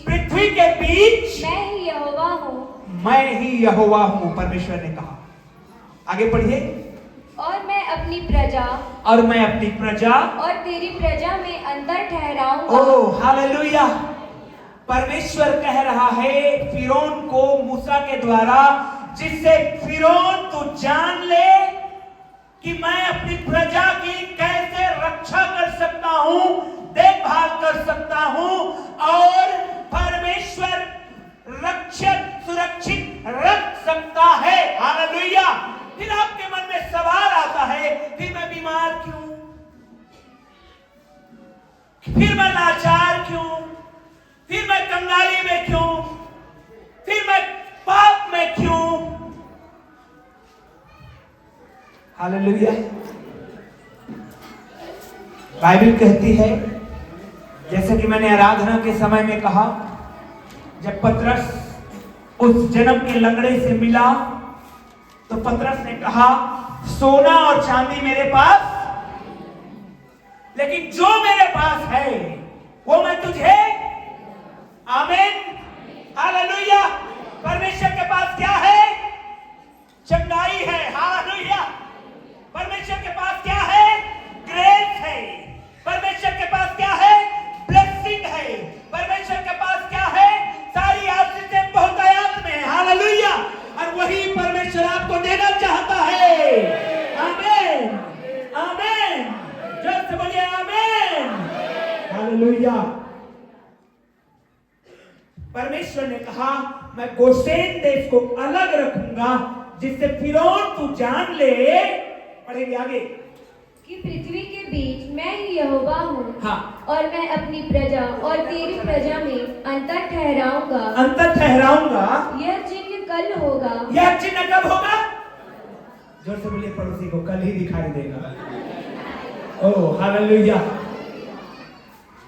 पृथ्वी के बीच
मैं ही
यहोवा हूं, परमेश्वर ने कहा। आगे पढ़िए।
और मैं अपनी प्रजा और तेरी प्रजा में अंतर ठहराऊंगा।
Oh hallelujah. परमेश्वर कह रहा है फिरौन को मूसा के द्वारा, जिससे फिरौन तू जान ले कि मैं अपनी प्रजा की कैसे रक्षा कर सकता हूं, देखभाल कर सकता हूं, और परमेश्वर सुरक्षित रख सकता है। हालेलुया। फिर आपके मन में सवाल आता है, फिर मैं बीमार क्यों? फिर मैं लाचार क्यों? फिर मैं कंगाली में क्यों? फिर मैं पाप में क्यों? हालेलुया। बाइबल कहती है, जैसे कि मैंने आराधना के समय में कहा, जब पतरस उस जन्म के लंगड़े से मिला तो पतरस ने कहा, सोना और चांदी मेरे पास, लेकिन जो मेरे पास है वो मैं तुझे। आमीन, हालेलुया। परमेश्वर के पास हालेलुया। परमेश्वर ने कहा मैं गोशेन देश को अलग रखूंगा जिससे फिरौन तू जान ले। पढ़ेंगे आगे
कि पृथ्वी के बीच मैं ही यहोवा हूँ।
हाँ।
और मैं अपनी प्रजा और तेरी प्रजा में अंतर ठहराऊंगा।
अंतर ठहराऊंगा।
यह चिन्ह कल होगा।
यह चिन्ह कब होगा? जोर से बोलिए पड़ोसी को, कल ही दिखाई देगा। Oh hallelujah.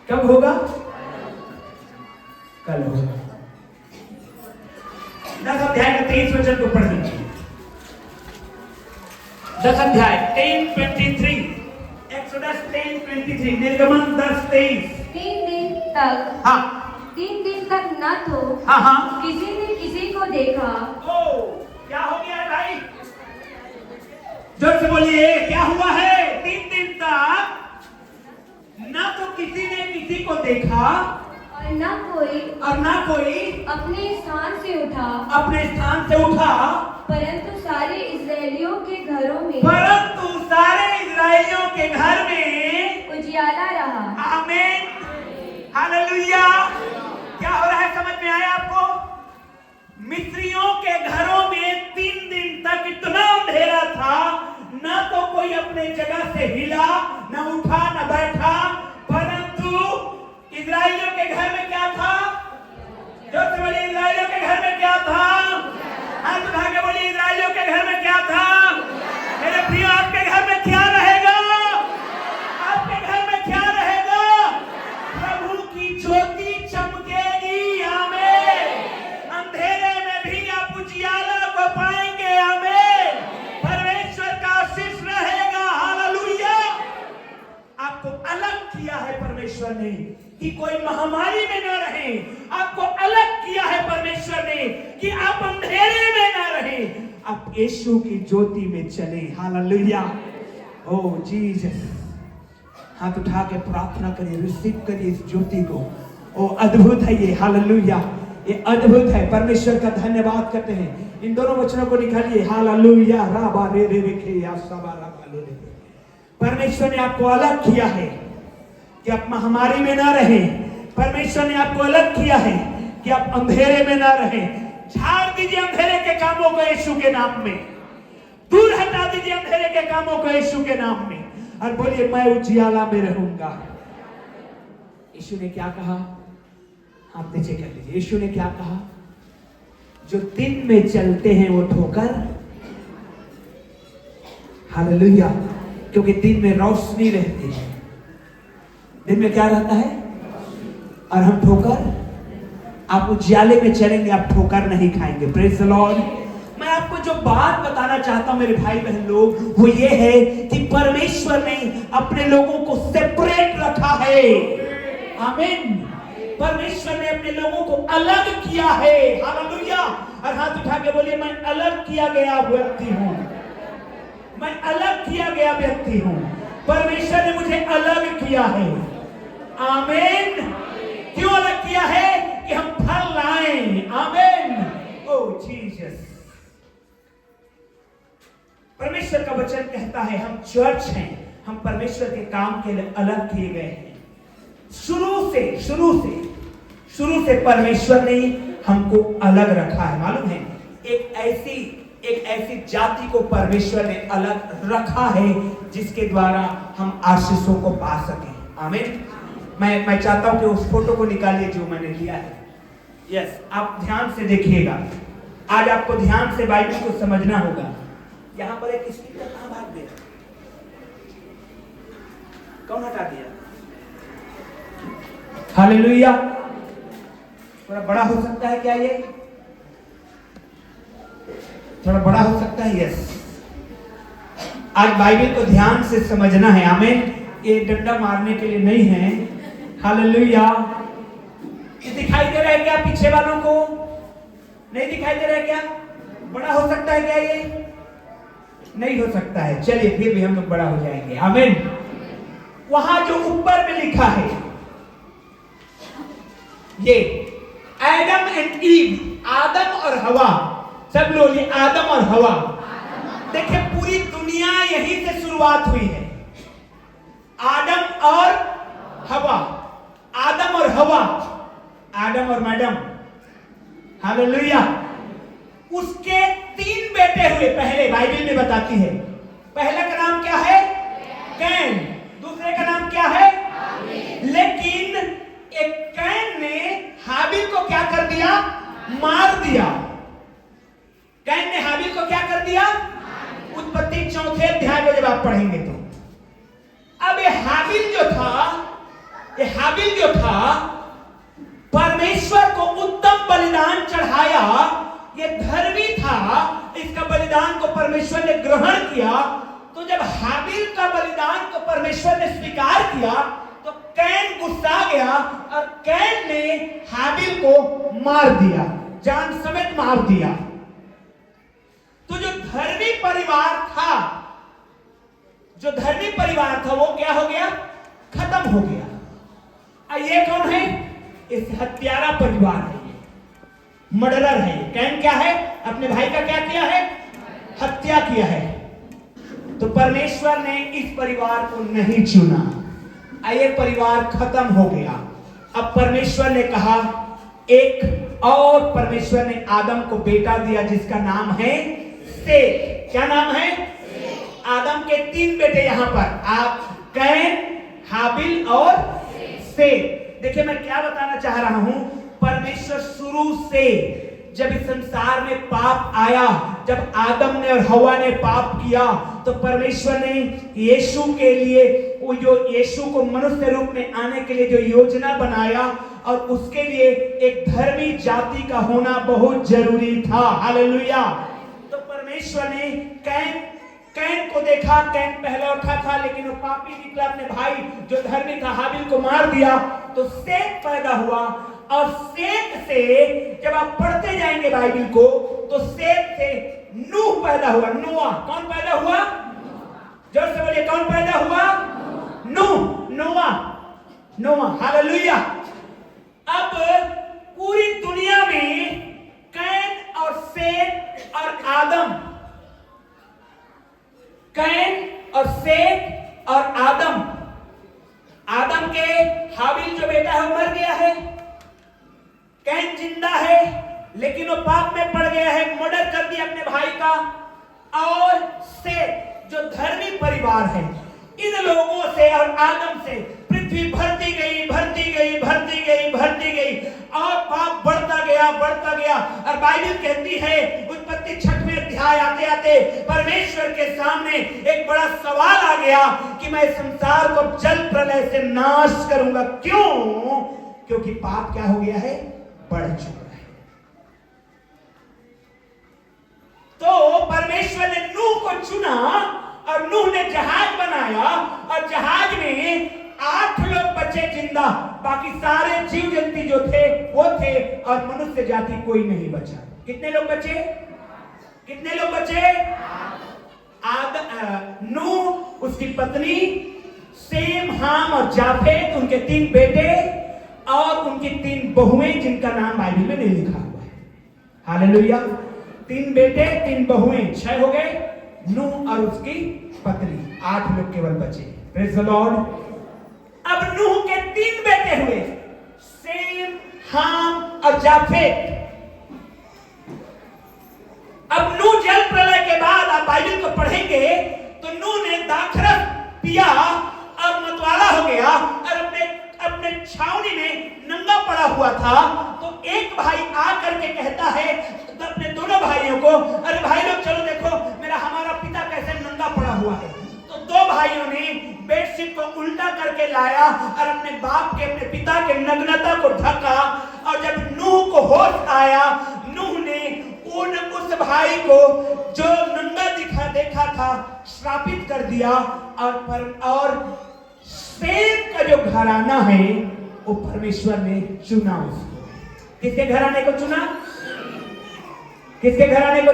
कब होगा? कल होगा। 10 अध्याय का 23 वचन को पढ़ लीजिए। 10 अध्याय 10:23, एक्सोडस 10:23, निर्गमन 10:23।
3 दिन तक
हाँ
3 दिन तक न तो
हाँ
किसी ने किसी को देखा।
ओ क्या हो गया है भाई? जोर से बोलिए क्या हुआ है? 3 दिन तक ना तो किसी ने किसी को देखा
और न कोई अपने स्थान से उठा। परंतु सारे इस्राएलियों के घरों में उजियाला रहा।
आमीन हालेलुया। क्या हो रहा है समझ में आया आपको? मिस्रियों के घरों में 3 दिन तक इतना अंधेरा था, ना तो कोई अपने जगह से हिला, न उठा न बैठा। परंतु इस्राएलियों के घर में क्या था? जो से बोलिए इस्राएलियों के घर में क्या था? हाथ उठा के बोलिए इस्राएलियों के घर में क्या था? मेरे प्रिय आपके घर में क्या रहेगा? आपके घर में क्या रहेगा? प्रभु की ज्योति चमकेगी। आमीन। अंधेरे में भी आप उजियाला को पाएंगे। आमीन। परमेश्वर का आशीष रहेगा। हालेलुया। आपको अलग किया है परमेश्वर ने कि कोई महामारी में न रहे। आपको अलग किया है परमेश्वर ने कि आप अंधेरे में न रहे, आप यीशु की ज्योति में चले। हालेलुया। ओह जीसस। हाथ उठा के प्रार्थना करिए, रिसीव करिए इस ज्योति को। ओ अद्भुत है ये। हालेलुया। ये अद्भुत है। परमेश्वर का धन्यवाद करते हैं। इन दोनों वचनों को निकालिए। हालेलुया। राबा रे रे रे या सबा राबा रे रे। परमेश्वर ने आपको अलग किया है कि आप महामारी में ना रहें। परमेश्वर ने आपको अलग किया है कि आप अंधेरे में ना रहें। झाड़ दीजिए अंधेरे के कामों को यीशु के नाम में। दूर हटा दीजिए अंधेरे के कामों को यीशु के नाम में और बोलिए मैं उजियाला में रहूंगा। यीशु ने क्या कहा? आप नीचे कर लीजिए। यीशु ने क्या कहा? जो दिन में चलते हैं वो ठोकर। हालेलुया। क्योंकि दिन में रोशनी रहती है। दिन में क्या रहता है? और हम ठोकर। आप उजियाले में चलेंगे, आप ठोकर नहीं खाएंगे। Praise the Lord. मैं आपको जो बात बताना चाहता हूं मेरे भाई बहन लोग, वो ये है कि परमेश्वर ने अपने लोगों को सेपरेट रखा है। आमीन। परमेश्वर ने अपने लोगों को अलग किया है। हालेलुया। और हाथ उठा के बोलिए मैं अलग किया गया व्यक्ति हूं। मैं अलग किया गया व्यक्ति हूं। परमेश्वर ने मुझे अलग किया है। आमीन। क्यों अलग किया है? कि हम फल लाएं। आमीन। ओह जीसस। परमेश्वर का वचन कहता है हम चर्च हैं, हम परमेश्वर के काम के लिए अलग किए गए हैं। शुरू से परमेश्वर ने हमको अलग रखा है। मालूम है एक ऐसी जाति को परमेश्वर ने अलग रखा है जिसके द्वारा हम आशीषों को पा सकें। आमीन। मैं चाहता हूं कि उस फोटो को निकालिए जो मैंने लिया है। यस, आप ध्यान से देखिएगा। आज आपको ध्यान से बाइबल को समझना होगा। यहां पर एक स्पीकर कहां भाग गया? कौन हटा दिया? हालेलुया। थोड़ा बड़ा हो सकता है क्या ये? थोड़ा बड़ा हो सकता है। यस। आज बाइबल को ध्यान से समझना है। आमीन। ये डंडा मारने के लिए नहीं है। हालेलुया। ये दिखाई दे रहा है क्या पीछे वालों को? नहीं दिखाई दे रहा है क्या? बड़ा हो सकता है क्या ये? नहीं हो सकता है। चलिए फिर भी हम लोग बड़ा हो जाएंगे। आमीन। वहां जो ऊपर में लिखा है ये एडम एंड ईव, आदम और हवा। सब लोग ये आदम और हवा। देखिए पूरी दुनिया यहीं से शुरुआत हुई है। आदम और हवा। आदम और हवा, आदम और मैडम, हालेलुया, उसके 3 बेटे हुए। पहले बाइबल में बताती है, पहले का नाम क्या है? कैन। दूसरे का नाम क्या है? लेकिन एक कैन ने हाबिल को क्या कर दिया? मार दिया। कैन ने हाबिल को क्या कर दिया? उत्पत्ति 4 अध्याय में जब आप पढ़ेंगे तो अब ये हाबिल जो था परमेश्वर को उत्तम बलिदान चढ़ाया, ये धर्मी था, इसका बलिदान को परमेश्वर ने ग्रहण किया। तो जब हाबिल का बलिदान को परमेश्वर ने स्वीकार किया तो कैन गुस्सा गया और कैन ने हाबिल को मार दिया, जान समेत मार दिया। तो जो धर्मी परिवार था वो क्या हो गया? खत्म हो गया। और ये कौन है? इस हत्यारा परिवार है, मर्डरर है। कैन क्या है? अपने भाई का क्या किया है? हत्या किया है। तो परमेश्वर ने इस परिवार को नहीं चुना, ये परिवार खत्म हो गया। अब परमेश्वर ने कहा एक और, परमेश्वर ने आदम को बेटा दिया जिसका नाम है सेत। क्या नाम है? आदम के 3 बेटे यहां पर, आप कैन, हाबिल और सेत। देखिए मैं क्या बताना चाह रहा हूं, परमेश्वर शुरू से जब इस संसार में पाप आया, जब आदम ने और हवा ने पाप किया, तो परमेश्वर ने यीशु के लिए, वो जो यीशु को मनुष्य रूप में आने के लिए जो योजना बनाया, और उसके लिए एक धर्मी जाति का होना बहुत जरूरी था। हालेलुया। तो परमेश्वर ने कैन को देखा, कैन पहला उठा था लेकिन वो पापी निकला, अपने भाई जो धर्मी था हाबिल को मार दिया। तो सेत पैदा हुआ, और सेत से जब आप पढ़ते जाएंगे बाइबल को तो सेत से नूह पैदा हुआ। नोआ कौन पैदा हुआ? जोर से बोलिए, कौन पैदा हुआ? नोआ। हालेलुया। अब पूरी दुनिया में कैन और सेत और आदम, कैन और सेत और आदम के हाबिल जो बेटा है वो मर गया है, कैन जिंदा है लेकिन वो पाप में पड़ गया है, मर्डर कर दिया अपने भाई का। और सेत जो धर्मी परिवार है, इन लोगों से और आदम से पृथ्वी भरती गई और पाप बढ़ता गया। और बाइबल कहती है उत्पत्ति 6वें अध्याय आते परमेश्वर के सामने एक बड़ा सवाल आ गया कि मैं संसार को जल प्रलय से नाश करूंगा। क्यों? क्योंकि पाप क्या हो गया है? बढ़ चुका है। तो परमेश्वर ने नूह को चुना और नूह ने जहाज बनाया, और जहाज में 8 लोग बचे जिंदा, बाकी सारे जीव जंतु जो थे वो थे, और मनुष्य जाति कोई नहीं बचा। कितने लोग बचे? नूह, उसकी पत्नी, सेम, हाम और जाफेत, उनके 3 बेटे और उनकी 3 बहुएं जिनका नाम बाइबल में नहीं लिखा हुआ है। हालेलुया। 3 बेटे 3 बहुएं, 6 हो गए। नूह और उसकी पत्नी, 8 लोग केवल बचे। Praise the Lord. अब नूह के 3 बेटे हुए, सेम, हाम और जाफेत। अब नूह जल प्रलय के बाद आप बाइबल को पढ़ेंगे तो नूह ने दाखरस पिया और मतवाला हो गया, और अपने छावनी में नंगा पड़ा हुआ था। तो एक भाई आकर के कहता है तो अपने दोनों भाइयों को, अरे भाई लोग चलो देखो हमारा पिता कैसे नंगा पड़ा हुआ है। तो 2 भाइयों ने बेडशीट को उल्टा करके लाया और अपने पिता के नग्नता को ढका। और जब नूह को होश आया, नूह ने उस भाई को जो नंगा देखा था श्रापित कर दिया। और सेम का जो घराना है वो परमेश्वर ने चुना उसको। किसके घराने को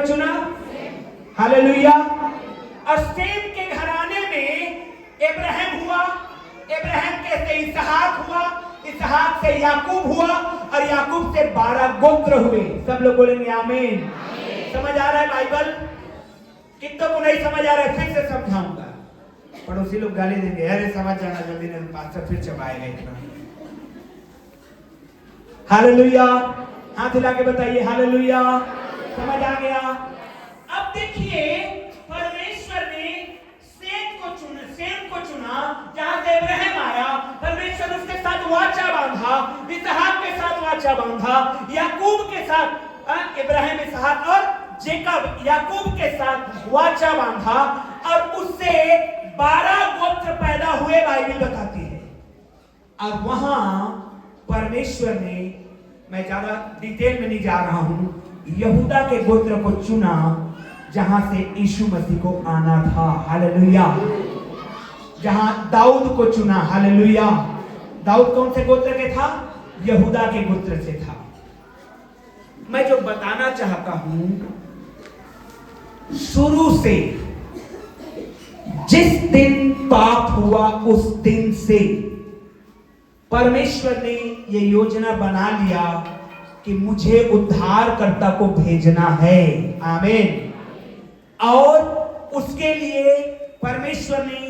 चुना? हालेलुया। और सेम के घराने में इब्राहिम हुआ, इब्राहिम के से इसहाक हुआ, इसहाक से याकूब हुआ, और याकूब से 12 गोत्र हुए। सब लोग बोलेंगे आमीन। समझ आ रहा है बाइबल? कितनों को नहीं समझ आ रहा है? फिर से समझाऊंगा। पड़ोसी लोग गाली देंगे, अरे समझ जाना जल्दी नहीं, पास्टर फिर चबाएगा इतना। हालेलुया। हाथ हिला के बताइए हालेलुया। समझ आ गया? अब देखिए परमेश्वर ने सेम को चुना जहां से इब्राहिम आया। परमेश्वर उसके साथ वाचा बांधा, इसहाक के साथ वाचा बांधा, याकूब के साथ, इब्राहिम, इसहाक और जेकब, याकूब के साथ वाचा बांधा और उससे 12 गोत्र पैदा हुए, बाइबल बताती है। और वहां परमेश्वर ने, मैं ज्यादा डिटेल में नहीं जा रहा हूं, यहूदा के गोत्र को चुना जहां से यीशु मसीह को आना था। हालेलुया। जहां दाऊद को चुना। हालेलुया। दाऊद कौन से गोत्र के था? यहूदा के गोत्र से था। मैं जो बताना चाहता हूं, शुरू से जिस दिन पाप हुआ उस दिन से परमेश्वर ने यह योजना बना लिया कि मुझे उद्धारकर्ता को भेजना है। आमीन। और उसके लिए परमेश्वर ने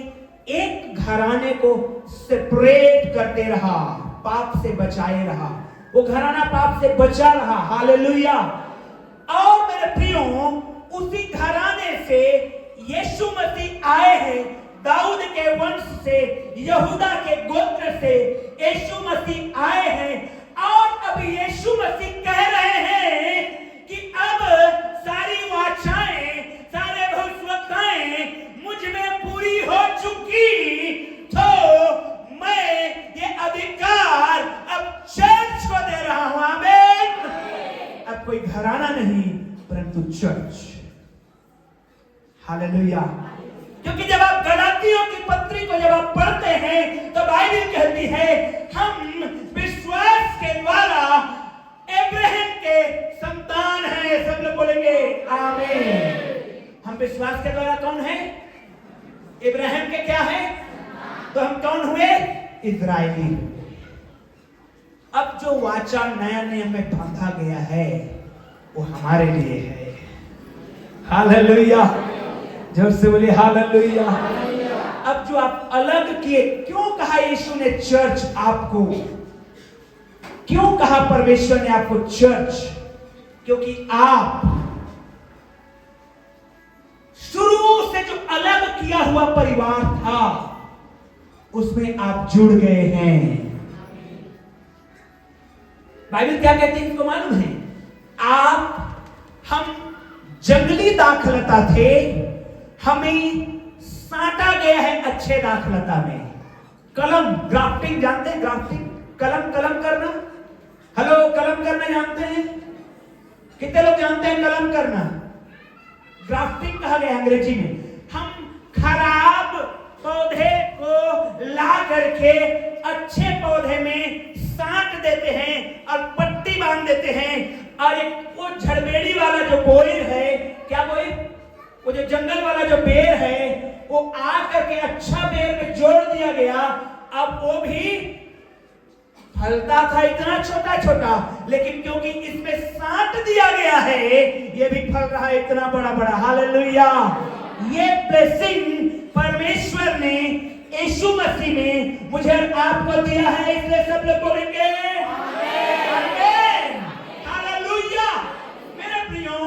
एक घराने को सेपरेट करते रहा, पाप से बचाए रहा। वो घराना पाप से बचा रहा। हालेलुया। और मेरे प्रियो, उसी घराने से यीशु मसीह आए हैं। दाऊद के वंश से, यहूदा के गोत्र से यीशु मसीह आए हैं। और अब यीशु मसीह कह रहे हैं कि अब सारी वाचाएं, सारे भविष्यवाणियां मुझ में पूरी हो चुकी, तो मैं ये अधिकार अब चर्च को दे रहा हूं। आमीन। अब कोई घराना नहीं परंतु चर्च। हालेलुया। क्योंकि जब आप गलातियों की पत्री को जब आप पढ़ते हैं तो बाइबल कहती है हम विश्वास के द्वारा इब्राहिम के संतान हैं। सब लोग बोलेंगे आमीन। हम विश्वास के द्वारा कौन है? इब्राहिम के क्या है? तो हम कौन हुए? इजराइली। अब जो वाचा नया नियम में बांधा गया है वो हमारे लिए है। हालेलुया। जोर से बोलिए हालेलुया। अब जो आप अलग किए, क्यों कहा यीशु ने चर्च आपको? क्यों कहा परमेश्वर ने आपको चर्च? क्योंकि आप शुरू से जो अलग किया हुआ परिवार था उसमें आप जुड़ गए हैं। बाइबल क्या कहती है इसको मालूम है? हम जंगली दाखलता थे, हमें साटा गया है अच्छे दाखलता में। कलम, ग्राफ्टिंग जानते हैं? ग्राफ्टिंग, कलम करना। हेलो, कलम करना जानते हैं? कितने लोग जानते हैं कलम करना? ग्राफ्टिंग कहा गया अंग्रेजी में। हम खराब पौधे को ला करके अच्छे पौधे में साट देते हैं और पट्टी बांध देते हैं, और एक वो झड़बेड़ी वाला जो बोर है, क्या बोर, वो जो जंगल वाला जो बेर है, वो आ करके अच्छा बेर में जोड़ दिया गया। अब वो भी फलता था इतना छोटा छोटा, लेकिन क्योंकि इसमें साट दिया गया है ये भी फल रहा है इतना बड़ा बड़ा। हालेलुया। ये ब्लेसिंग परमेश्वर ने यीशु मसीह में मुझे आपको दिया है, इसलिए सब लोग बोलेंगे आमीन। हालेलुया। मेरे प्रियो,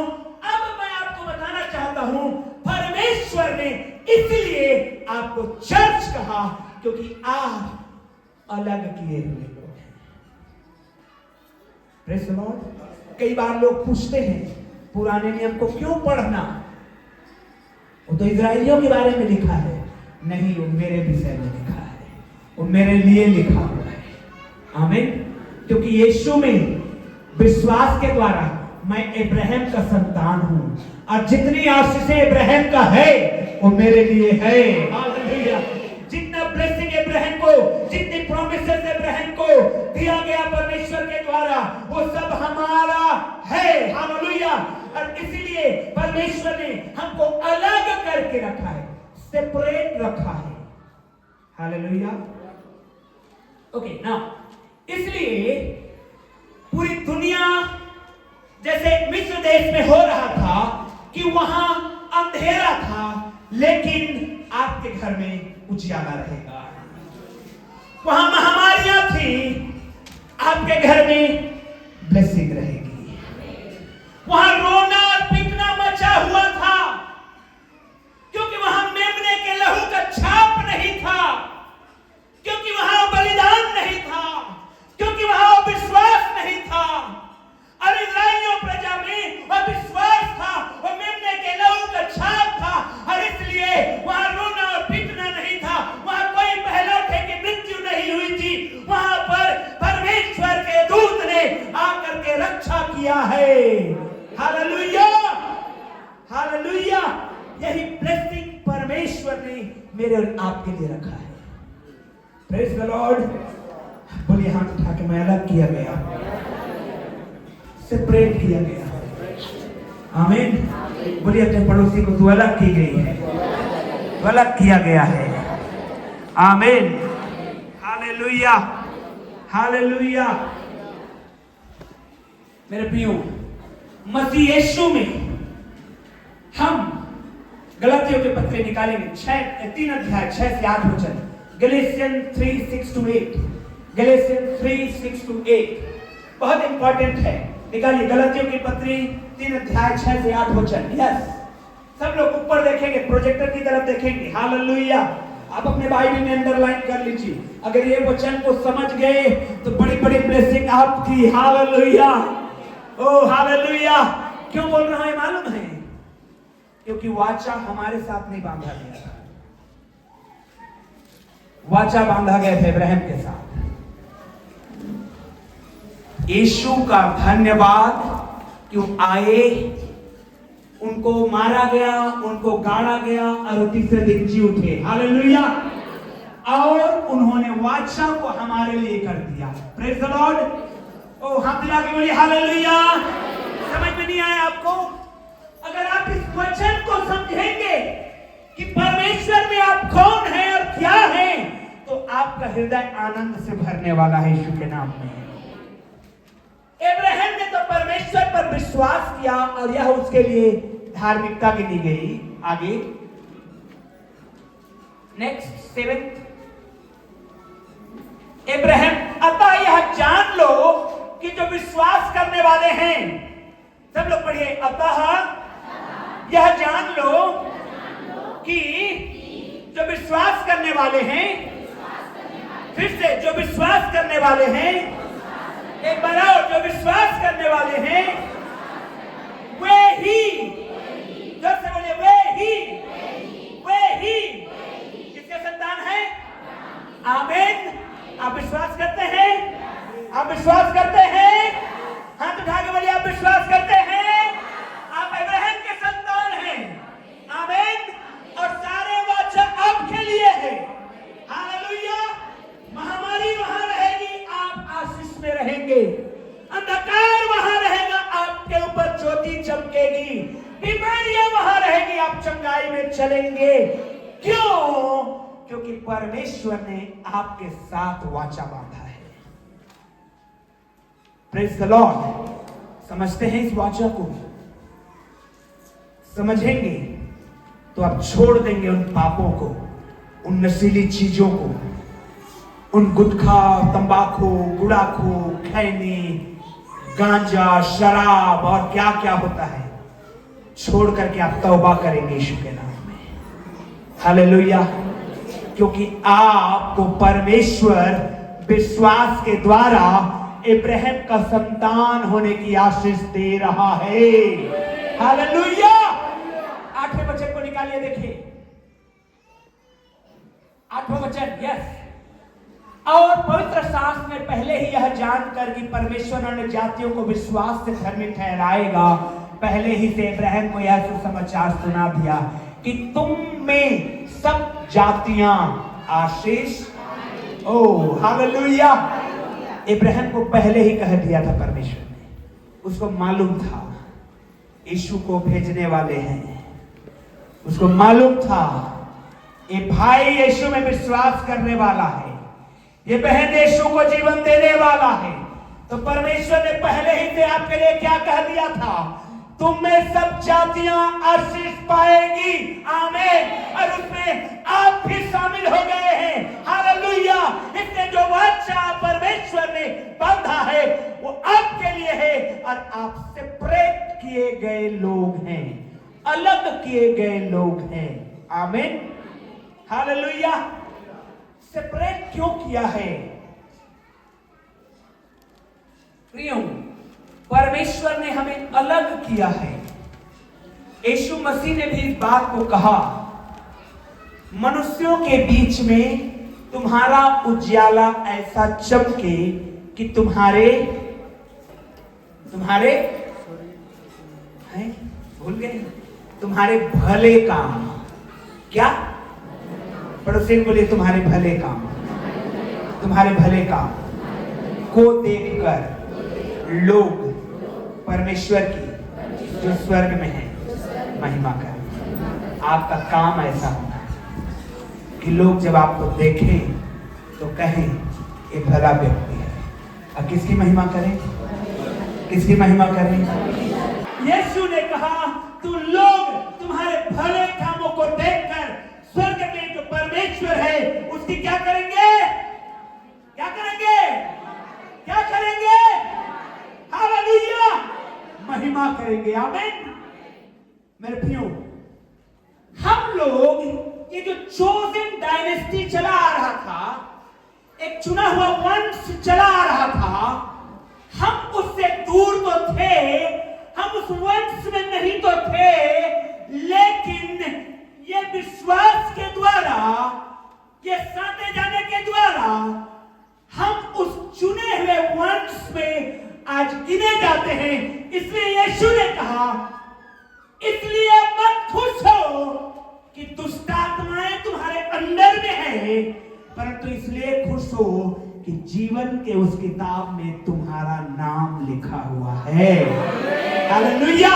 अब मैं आपको बताना चाहता हूं परमेश्वर ने इसलिए आपको चर्च कहा क्योंकि आप अलग किए हुए लोग हैं। Praise the Lord. कई बार लोग पूछते हैं पुराने नियम को क्यों पढ़ना, वो तो इजराइलियों के बारे में लिखा है। नहीं, वो मेरे विषय में लिखा है, वो मेरे लिए लिखा हुआ है। आमीन। क्योंकि यीशु में विश्वास के द्वारा मैं इब्राहिम का संतान हूं, और जितनी आशीषें इब्राहिम का है वो मेरे लिए है। हालेलुया। जितना ब्लेसिंग इब्राहिम को, जितनी प्रोमिसेस इब्राहिम को दिया गया परमेश्वर के द्वारा, वो सब हमारा है। हालेलुया। और इसीलिए परमेश्वर ने हमको अलग करके रखा है, सेपरेट रखा है। हालेलुया। ओके, नाउ इसलिए पूरी दुनिया जैसे मिस्र देश में हो रहा था कि वहां अंधेरा था, लेकिन आपके घर में उजियाला रहेगा। वहां महामारियां थी, आपके घर में ब्लेसिंग रहेगी। वहां रोना और पीटना मचा हुआ था, क्योंकि वहां मेमने के लहू का छाप नहीं था, क्योंकि वहां बलिदान नहीं था, क्योंकि वहां विश्वास नहीं था। और इस्राएलियों प्रजा में वह विश्वास था, वह मेमने के लहू का छाप था, और इसलिए वहां रोना और पीटना नहीं था, वहां कोई पहलौठे की मृत्यु नहीं हुई थी। वहां पर परमेश्वर के दूत ने आकर के रक्षा किया है। Hallelujah, hallelujah. यही ब्लेसिंग परमेश्वर ने मेरे और आपके लिए रखा है। Praise the Lord. बोलिए हाथ उठा के, मैं अलग किया गया, सेपरेट किया गया। आमीन। बोलिए अपने पड़ोसी को, तू अलग की गई है, तू अलग किया गया है। आमीन। Hallelujah, hallelujah. मेरे प्रियो, मसीह यीशु में हम गलातियों के पत्र निकालेंगे, 3 अध्याय 6 से 8 वचन। गैलेशियन 3:6-8, गैलेशियन 3:6-8 बहुत इंपॉर्टेंट है। निकालिए गलातियों की पत्री 3 अध्याय 6 से 8 वचन। यस, सब लोग ऊपर देखेंगे, प्रोजेक्टर की तरफ देखेंगे। हालेलुया। आप अपने बाइबल में अंडरलाइन कर लीजिए। अगर ये वचन को समझ गए तो बड़ी बड़ी ब्लेसिंग आपकी। हालेलुया, ओ हालेलुया। क्यों बोल रहा हूं मालूम है? क्योंकि वाचा हमारे साथ नहीं बांधा गया था, वाचा बांधा गया था इब्राहिम के साथ। यीशु का धन्यवाद कि वो आए, उनको मारा गया, उनको गाड़ा गया और तीसरे दिन जी उठे। हालेलुया। और उन्होंने वाचा को हमारे लिए कर दिया। Praise the Lord. ओ हाथ मिला के बोलिए हालेलुया। समझ में नहीं आया आपको? अगर आप इस वचन को समझेंगे कि परमेश्वर में आप कौन हैं और क्या हैं, तो आपका हृदय आनंद से भरने वाला है यीशु के नाम में। इब्राहिम ने तो परमेश्वर पर विश्वास किया और यह उसके लिए धार्मिकता गिनी गई। आगे नेक्स्ट 7। इब्राहिम, अतः यह जान लो कि जो विश्वास करने वाले हैं, सब लोग पढ़िए, अतः यह जान लो कि जो विश्वास करने वाले हैं, फिर से जो विश्वास करने वाले हैं, एक बार और, जो विश्वास करने वाले हैं वे ही, जोर से बोलिए, वे ही किसके संतान है? आमीन। आप विश्वास करते हैं? आप विश्वास करते हैं? हाथ उठा के बोलिए, आप विश्वास करते हैं? आप इब्राहिम के संतान हैं। आमीन। और सारे वाचा आपके लिए है। हालेलुया। महामारी वहां रहेगी, आप आशीष में रहेंगे। अंधकार वहां रहेगा, आपके ऊपर ज्योति चमकेगी। बीमारियां वहां रहेगी, आप चंगाई में चलेंगे। क्यों? क्योंकि परमेश्वर ने आपके साथ वाचा बांधा है। Praise the Lord. समझते हैं इस वाचा को? समझेंगे तो आप छोड़ देंगे उन पापों को, उन नशीली चीजों को, उन गुटखा, तंबाकू, गुड़ाखू, खैनी, गांजा, शराब और क्या क्या होता है, छोड़ करके आप तौबा करेंगे यीशु के नाम में। हालेलुया। क्योंकि आपको परमेश्वर विश्वास के द्वारा इब्राहिम का संतान होने की आशीष दे रहा है। हालेलुया। 8वें वचन को निकालिए, देखिए 8वां वचन। यस। और पवित्र शास्त्र ने पहले ही यह जानकर कि परमेश्वर अन्य जातियों को विश्वास से धर्मी ठहराएगा, पहले ही से इब्राहिम को यह सुसमाचार सुना दिया कि तुम में सब जातियां आशीष। ओ हालेलुया। इब्राहिम को पहले ही कह दिया था परमेश्वर ने, उसको मालूम था यीशु को भेजने वाले हैं, उसको मालूम था ये भाई यीशु में विश्वास करने वाला है, ये बहन यीशु को जीवन देने वाला है। तो परमेश्वर ने पहले ही से आपके लिए क्या कह दिया था? तुम में सब जातियां आशीष पाएगी। आमीन। और उसमें आप भी शामिल हो गए हैं। हालेलुया। इसने जो वाचा परमेश्वर ने बांधा है वो आपके लिए है और आप सेपरेट किए गए लोग हैं, अलग किए गए लोग हैं। आमीन, हालेलुया। सेपरेट क्यों किया है प्रियो? परमेश्वर ने हमें अलग किया है। यीशु मसीह ने भी इस बात को कहा, मनुष्यों के बीच में तुम्हारा उजियाला ऐसा चमके कि तुम्हारे हैं, भूल गए, तुम्हारे भले काम, क्या पड़ोसी ने बोले, तुम्हारे भले काम, तुम्हारे भले काम को देखकर लोग परमेश्वर की जो स्वर्ग में है महिमा करें। आपका काम ऐसा होना है कि लोग जब आपको देखें तो कहें ये भला व्यक्ति है। अब किसकी महिमा करें? किसकी महिमा करें? यीशु ने कहा, तू लोग तुम्हारे भले कामों को देखकर स्वर्ग में जो परमेश्वर है उसकी क्या करेंगे? क्या करेंगे? क्या करेंगे? हालेलुया, महिमा करेंगे। आमीन। मेरे प्रियो, हम लोग ये जो चोजन डायनेस्टी चला आ रहा था, एक चुना हुआ वंश चला आ रहा था, हम उससे दूर तो थे, हम उस वंश में नहीं तो थे, लेकिन ये विश्वास के द्वारा, ये साथे जाने के द्वारा हम उस चुने हुए वंश में आज गिने जाते हैं। इसलिए यीशु ने कहा, इसलिए मत खुश हो कि दुष्ट आत्माएं तुम्हारे अंदर में है, परंतु इसलिए खुश हो कि जीवन के उस किताब में तुम्हारा नाम लिखा हुआ है। हालेलुया।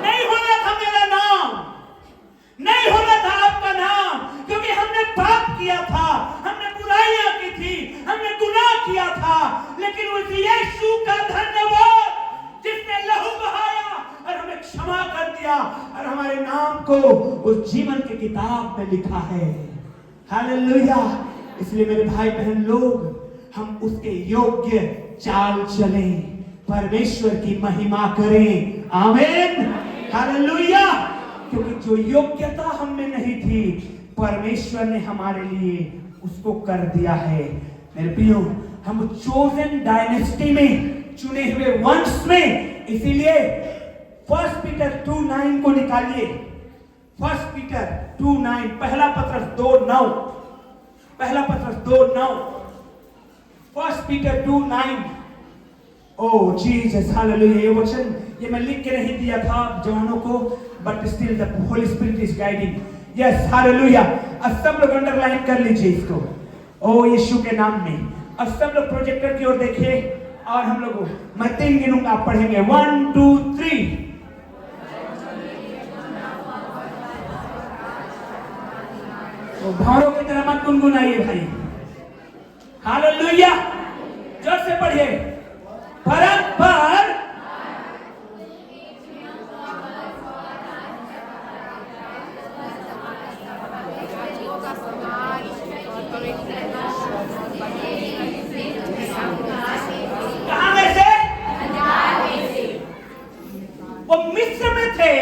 नहीं होना था मेरा नाम, नहीं होना था आपका नाम, क्योंकि हमने पाप किया था, हमने बुराइयां की थी, हमने गुनाह किया था, लेकिन उस यीशु का धन्यवाद जिसने लहू बहाया और हमें क्षमा कर दिया और हमारे नाम को उस जीवन की किताब में लिखा है। हालेलुया। इसलिए मेरे भाई बहन लोग, हम उसके योग्य चाल चलें, परमेश्वर की महिमा करें। आमीन, हालेलुया। क्योंकि जो योग्यता हम में नहीं थी, परमेश्वर ने हमारे लिए उसको कर दिया है। मेरे प्रियो, हम चोजन डायनेस्टी में, चुने हुए वंश में, इसीलिए 1 पीटर 2:9 को निकालिए। 1 पीटर 2:9, पहला पत्रस 2:9, पहला पत्रस 2:9, 1 पीटर 2:9। ओह जीसस, हालेलुया। ये वचन ये मैं लिख के नहीं दिया था जवानों को, but still the Holi spirit is guiding. Yes, hallelujah. अब सब लोग अंडरलाइन कर लीजिए इसको, ओ यीशु के नाम में। अब सब लोग प्रोजेक्टर की ओर देखिए और हम लोग, मैं 3 गिनूंगा, आप पढ़ेंगे 1 2 3। भावरों की तरह मत गुनगुनाइए भाई। हालेलुया, जोर से पढ़िए। परंपर कहां में से? वो मिस्र में थे,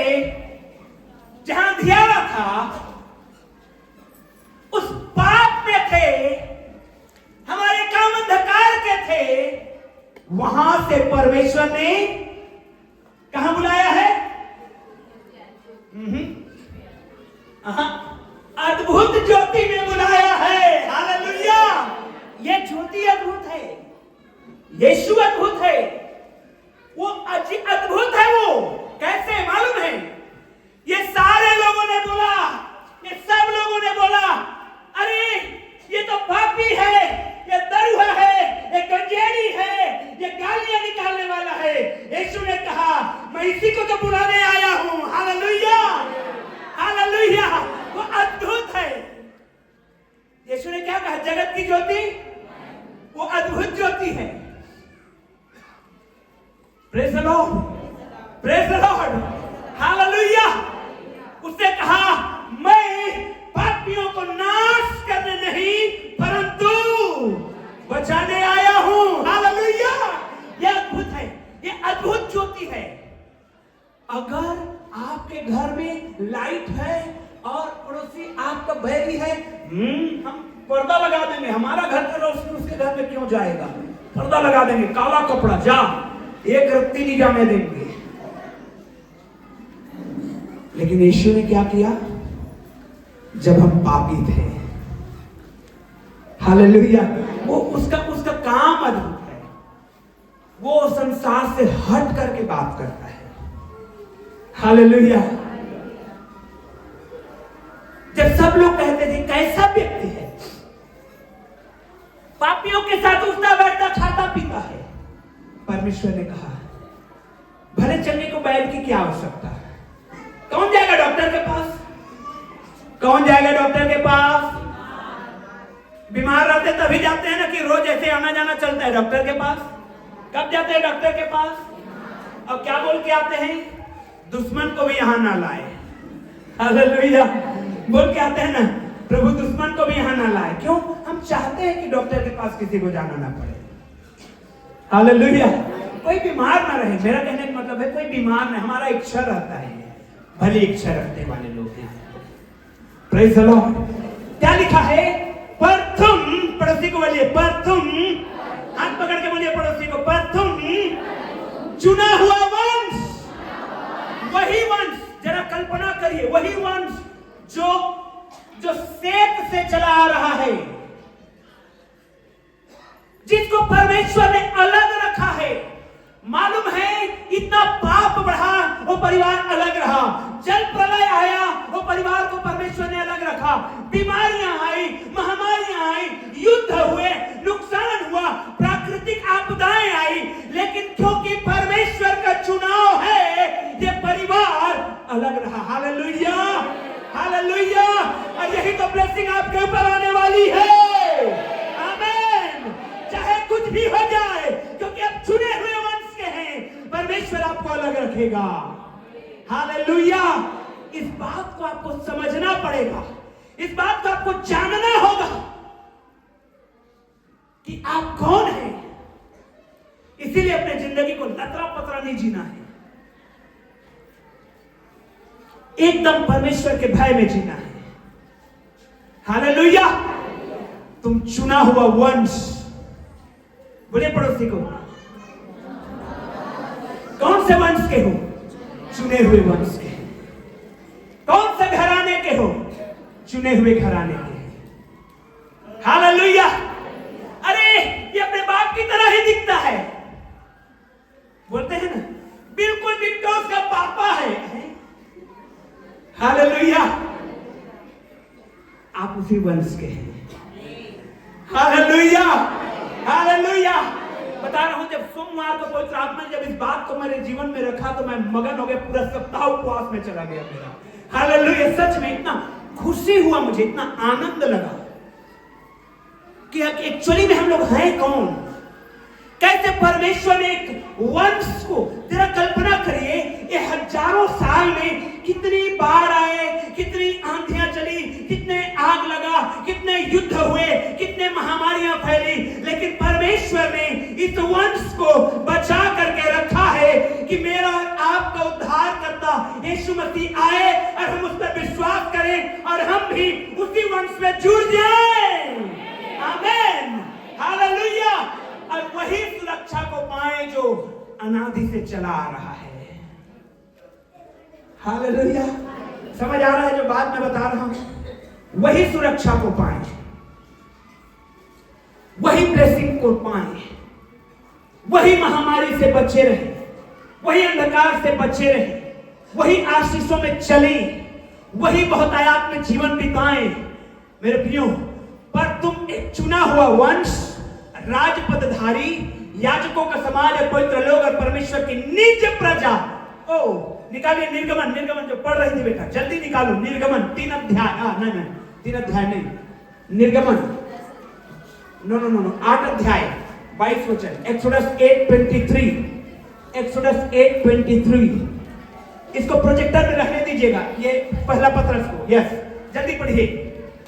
जहां धियाना था, उस पाप में थे, हमारे काम अंधकार के थे। वहां से परमेश्वर ने कहां बुलाया है? अद्भुत ज्योति में बुलाया है। हालेलुया। ये ज्योति अद्भुत है, यीशु अद्भुत है, वो अद्भुत है। वो कैसे मालूम है? ये सारे लोगों ने बोला, ये सब लोगों ने बोला, अरे ये तो पापी है, ये दरुआ है, ये गंजेड़ी है, ये गालियां निकालने वाला है। यीशु ने कहा, मैं इसी को तो बुलाने आया हूं। Hallelujah, hallelujah. वो अद्भुत है। यीशु ने क्या कहा? जगत की ज्योति, वो अद्भुत ज्योति है। आपके घर में लाइट है और पड़ोसी आपका बैरी है, हम पर्दा लगा देंगे, हमारा घर का रोशनी उसके घर में क्यों जाएगा, पर्दा लगा देंगे, काला कपड़ा, जा एक रत्ती नहीं जाने देंगे। लेकिन यीशु ने क्या किया? जब हम पापी थे, हालेलुया, वो उसका काम अद्भुत है। वो संसार से हट करके बात करता है, हालेलुया। जब सब लोग कहते थे कैसा व्यक्ति है, पापियों के साथ उठता बैठता खाता पीता है, परमेश्वर ने कहा भले चंगे को बैठ की क्या आवश्यकता है? कौन जाएगा डॉक्टर के पास? कौन जाएगा डॉक्टर के पास? बीमार रहते तभी जाते हैं ना, कि रोज ऐसे आना जाना चलता है डॉक्टर के पास? कब जाते हैं डॉक्टर के पास? और क्या बोल के आते हैं? दुश्मन को भी यहां ना लाए, हालेलुया, बोल के आते हैं ना, प्रभु दुश्मन को भी यहां ना लाए। क्यों? हम चाहते हैं कि डॉक्टर के पास किसी को जाना ना पड़े, हालेलुया, कोई बीमार ना रहे। मेरा कहने का मतलब है कोई बीमार नहीं, हमारा इच्छा रहता है, भले इच्छा रखने वाले लोग हैं। Praise the Lord. क्या लिखा है? पर तुम, पड़ोसी को बोलिए, पर तुम, हाथ पकड़ के बोलिए पड़ोसी को, पर तुम चुना हुआ वंश, वही वंश, जरा कल्पना करिए, वही वंश जो सेत से चला आ रहा है, जिसको परमेश्वर ने अलग रखा है। मालूम है इतना पाप बढ़ा, वो परिवार अलग रहा, जल प्रलय आया, वो परिवार को परमेश्वर ने अलग रखा, बीमारियां आई, महामारियां आई, युद्ध हुए, नुकसान हुआ, प्राकृतिक आपदाएं आई, लेकिन क्योंकि परमेश्वर का चुनाव है, ये परिवार अलग रहा। Hallelujah, hallelujah. और यही तो ब्लेसिंग आपके ऊपर आने वाली है। आमीन। चाहे कुछ भी हो जाए, क्योंकि आप चुने हुए वंश के हैं, परमेश्वर आपको अलग रखेगा। हालेलुया। इस बात को आपको समझना पड़ेगा, इस बात को आपको जानना होगा कि आप कौन हैं। इसीलिए अपने जिंदगी को लतरा पतरा नहीं जीना है, एकदम परमेश्वर के भय में जीना है। हालेलुया। तुम चुना हुआ वंश, बोले पड़ोसी को, कौन से वंश के हो? चुने हुए वंश के। कौन से घराने के हो? चुने हुए घराने के। हालेलुया। अरे ये अपने बाप की तरह ही दिखता है, बोलते हैं ना, बिल्कुल डिट्टो उसका पापा है। हालेलुया। आप उसी वंश के हैं। Hallelujah, hallelujah. बता रहा हूं, जब सोमवार को पवित्र आत्मा ने जब इस बात को मेरे जीवन में रखा तो मैं मगन हो गया, पूरा सप्ताह उपवास में चला गया मेरा। हालेलुया। सच में इतना खुशी हुआ मुझे, इतना आनंद लगा कि एक्चुअली में हम लोग हैं कौन, कैसे परमेश्वर ने एक वंश को, जरा कल्पना करिए, ये हजारों साल में कितनी बाढ़ आए, कितनी आंधियां चली, कितने आग लगा, कितने युद्ध हुए, कितने महामारियां फैली, लेकिन परमेश्वर ने इस वंश को बचा करके रखा है कि मेरा आपका उद्धार करता यीशु मसीह आए और हम उस पर विश्वास करें और हम भी उसी वंश में जुड़ जाएं। आमीन, हालेलुया। और वही सुरक्षा को पाए जो अनादि से चला आ रहा है। हालेलुया। समझ आ रहा है जो बात मैं बता रहा हूं? वही सुरक्षा को पाए, वही ब्लेसिंग को पाए, वही महामारी से बचे रहे, वही अंधकार से बचे रहे, वही आशीषों में चले, वही बहुतायात में जीवन बिताएं। मेरे प्रियो, पर तुम एक चुना हुआ वंश, राजपदधारी, याजकों का समाज, पवित्र लोग और परमेश्वर की निज प्रजा। ओ निकालिए निर्गमन, निर्गमन जो पढ़ रही थी बेटा, जल्दी निकालो निर्गमन 3 अध्याय। नहीं 3 अध्याय नहीं, निर्गमन नो 8 अध्याय 22 वचन, एक्सोडस 8:23, एक्सोडस 8:23। इसको प्रोजेक्टर में रखने दीजिएगा, ये पहला पत्रस को। यस, जल्दी पढ़िए।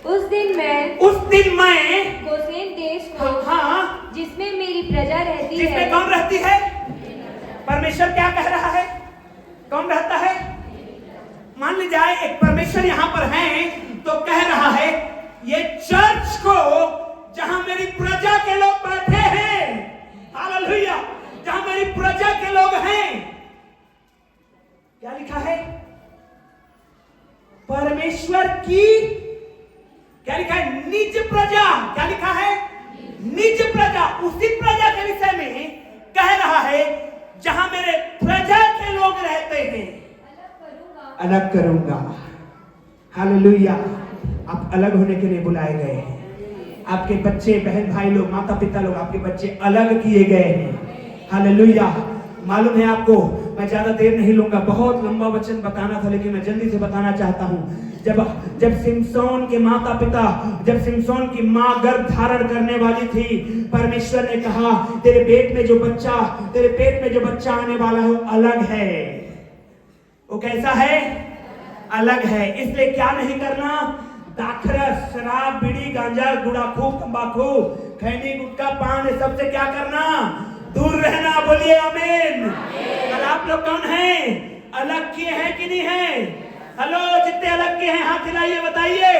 उस दिन मैं
गोसेन
देश को,
हाँ,
जिसमें मेरी प्रजा रहती है,
जिसमें कौन रहती है? परमेश्वर क्या कह रहा है? कौन रहता है? उड़ जाए। एक परमेश्वर यहां पर है तो कह रहा है ये चर्च को जहां मेरी प्रजा के लोग बैठे हैं, हालेलुया, जहां मेरी प्रजा के लोग हैं, क्या लिखा है? परमेश्वर की, क्या लिखा है? निज प्रजा। क्या लिखा है? निज प्रजा। उसी प्रजा के विषय में कह रहा है जहां मेरे प्रजा के लोग रहते हैं, अलग करूंगा। हालेलुया। आप अलग होने के लिए बुलाए गए हैं। आपके बच्चे, बहन भाई लोग, माता पिता लोग, आपके बच्चे अलग किए गए हैं। हालेलुया। मालूम है आपको, मैं ज्यादा देर नहीं लूंगा, बहुत लंबा वचन बताना था, लेकिन मैं जल्दी से बताना चाहता हूं। जब सिमसोन के माता पिता, जब सिमसोन की मां गर्भ धारण करने वाली थी, परमेश्वर ने कहा तेरे पेट में जो बच्चा आने वाला है वो अलग है। वो कैसा है? अलग है। इसलिए क्या नहीं करना? दाखरस, शराब, बीड़ी, गांजा, गुड़ाखू, तंबाकू, खैनी, गुटखा, पान, सबसे क्या करना? दूर रहना। बोलिए आमीन। और आप लोग कौन हैं? अलग किए हैं कि नहीं हैं? हेलो, जितने अलग किए हैं हाथ हिलाइए, बताइए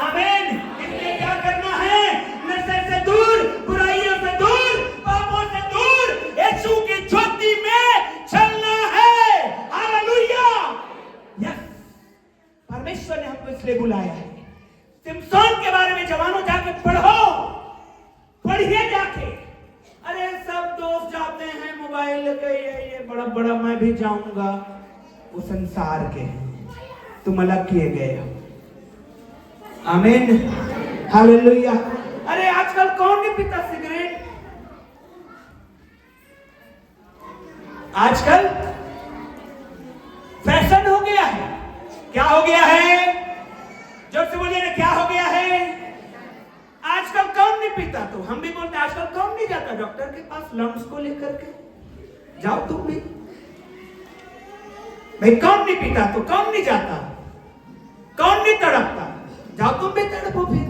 आमीन। इसलिए क्या करना है? नशे से दूर, बुराइयों से दूर, पापों से दूर, यीशु की ज्योति में चलना है। हालेलुया। यस, परमेश्वर ने हमको इसलिए बुलाया है। सिमसोन के बारे में जवानों जाके पढ़िए जाके। अरे सब दोस्त जाते हैं मोबाइल लेके, ये बड़ा बड़ा, मैं भी जाऊंगा। वो संसार के, तुम अलग किए गए हो। आमीन, हालेलुया। अरे आजकल कौन नहीं पीता सिगरेट? आजकल फैशन हो गया है। क्या हो गया है? जोर से बोलिए ना, क्या हो गया है? आजकल कौन नहीं पीता? तो हम भी बोलते हैं आजकल कौन नहीं जाता डॉक्टर के पास लम्स को लेकर के? जाओ तुम भी। भाई कौन नहीं पीता तो कौन नहीं जाता? कौन नहीं तड़पता? जाओ तुम भी तड़पो फिर।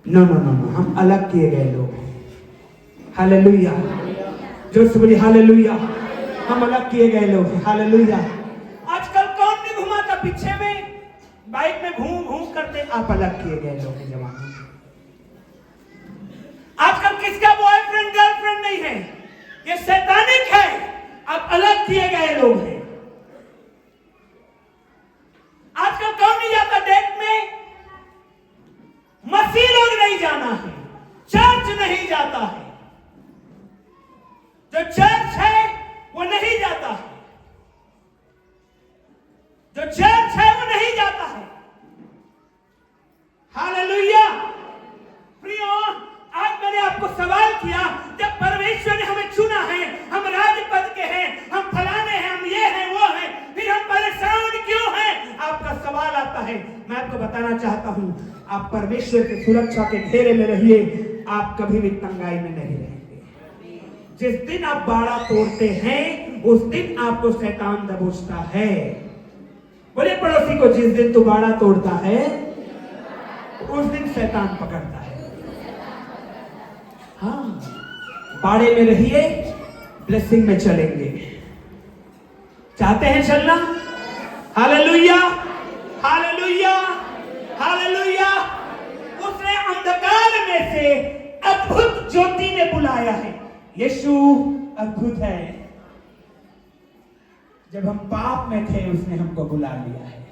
नो नो नो नो, हम अलग किए गए लोग हैं। हालेलुया। जोर से बोलिए हालेलुया। हम अलग किए गए लोग हैं। हालेलुया। आजकल कौन नहीं घुमाता पीछे में, बाइक में घूम घूम करते? आप अलग किए गए लोग हैं जवान। आजकल किसका बॉयफ्रेंड गर्लफ्रेंड नहीं है, ये शैतानिक है। आप अलग किए गए लोग हैं। आजकल कौन नहीं जाता डेट में? मसीह लोग नहीं जाना है, चर्च नहीं जाता है। जो चर्च है वो नहीं जाता है, जो चर्च है वो नहीं जाता है। हालेलुया। प्रियो, आज मैंने आपको सवाल किया, जब परमेश्वर ने हमें चुना है, हम राजपद के हैं, हम फलाने हैं, हम ये हैं वो हैं, फिर हम परेशान क्यों हैं? आपका सवाल आता है। मैं आपको बताना चाहता हूं, आप परमेश्वर की सुरक्षा के घेरे में रहिए, आप कभी भी तंगाई में नहीं रहेंगे। जिस दिन आप बाड़ा तोड़ते हैं उस दिन आपको शैतान दबोचता है। बोले पड़ोसी को, जिस दिन तू बाड़ा तोड़ता है उस दिन शैतान पकड़ता है। हाँ, बाड़े में रहिए, ब्लेसिंग में चलेंगे। चाहते हैं चलना? Hallelujah, hallelujah, hallelujah. उसने अंधकार में से अद्भुत ज्योति में बुलाया है। यीशु अद्भुत है। जब हम पाप में थे उसने हमको बुला लिया है।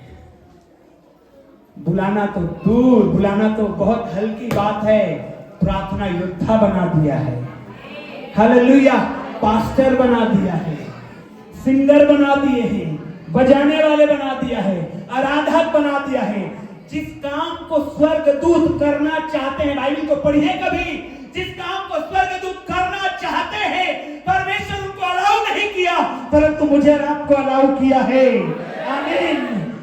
बुलाना तो दूर, बुलाना तो बहुत हल्की बात है, प्रार्थना योद्धा बना दिया है। हालेलुया। पास्टर बना दिया है, सिंगर बना दिए हैं, बजाने वाले बना दिया है, आराधक बना दिया है। जिस काम को स्वर्गदूत करना चाहते हैं, बाइबल को पढ़िए कभी, जिस काम को स्वर्गदूत करना चाहते हैं, परमेश्वर उनको अलाउ नहीं किया, परंतु मुझे और आपको अलाउ किया है। आमीन,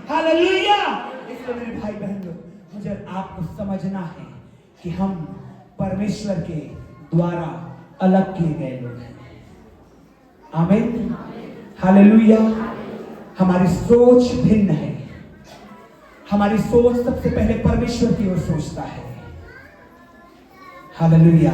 हालेलुया। इसलिए मेरे भाई बहन लोग, मुझे आपको समझना है कि हम परमेश्वर के द्वारा अलग किए गए लोग हैं। आमीन, हालेलुया। हमारी सोच भिन्न है। हमारी सोच सबसे पहले परमेश्वर की ओर सोचता है। हालेलुया।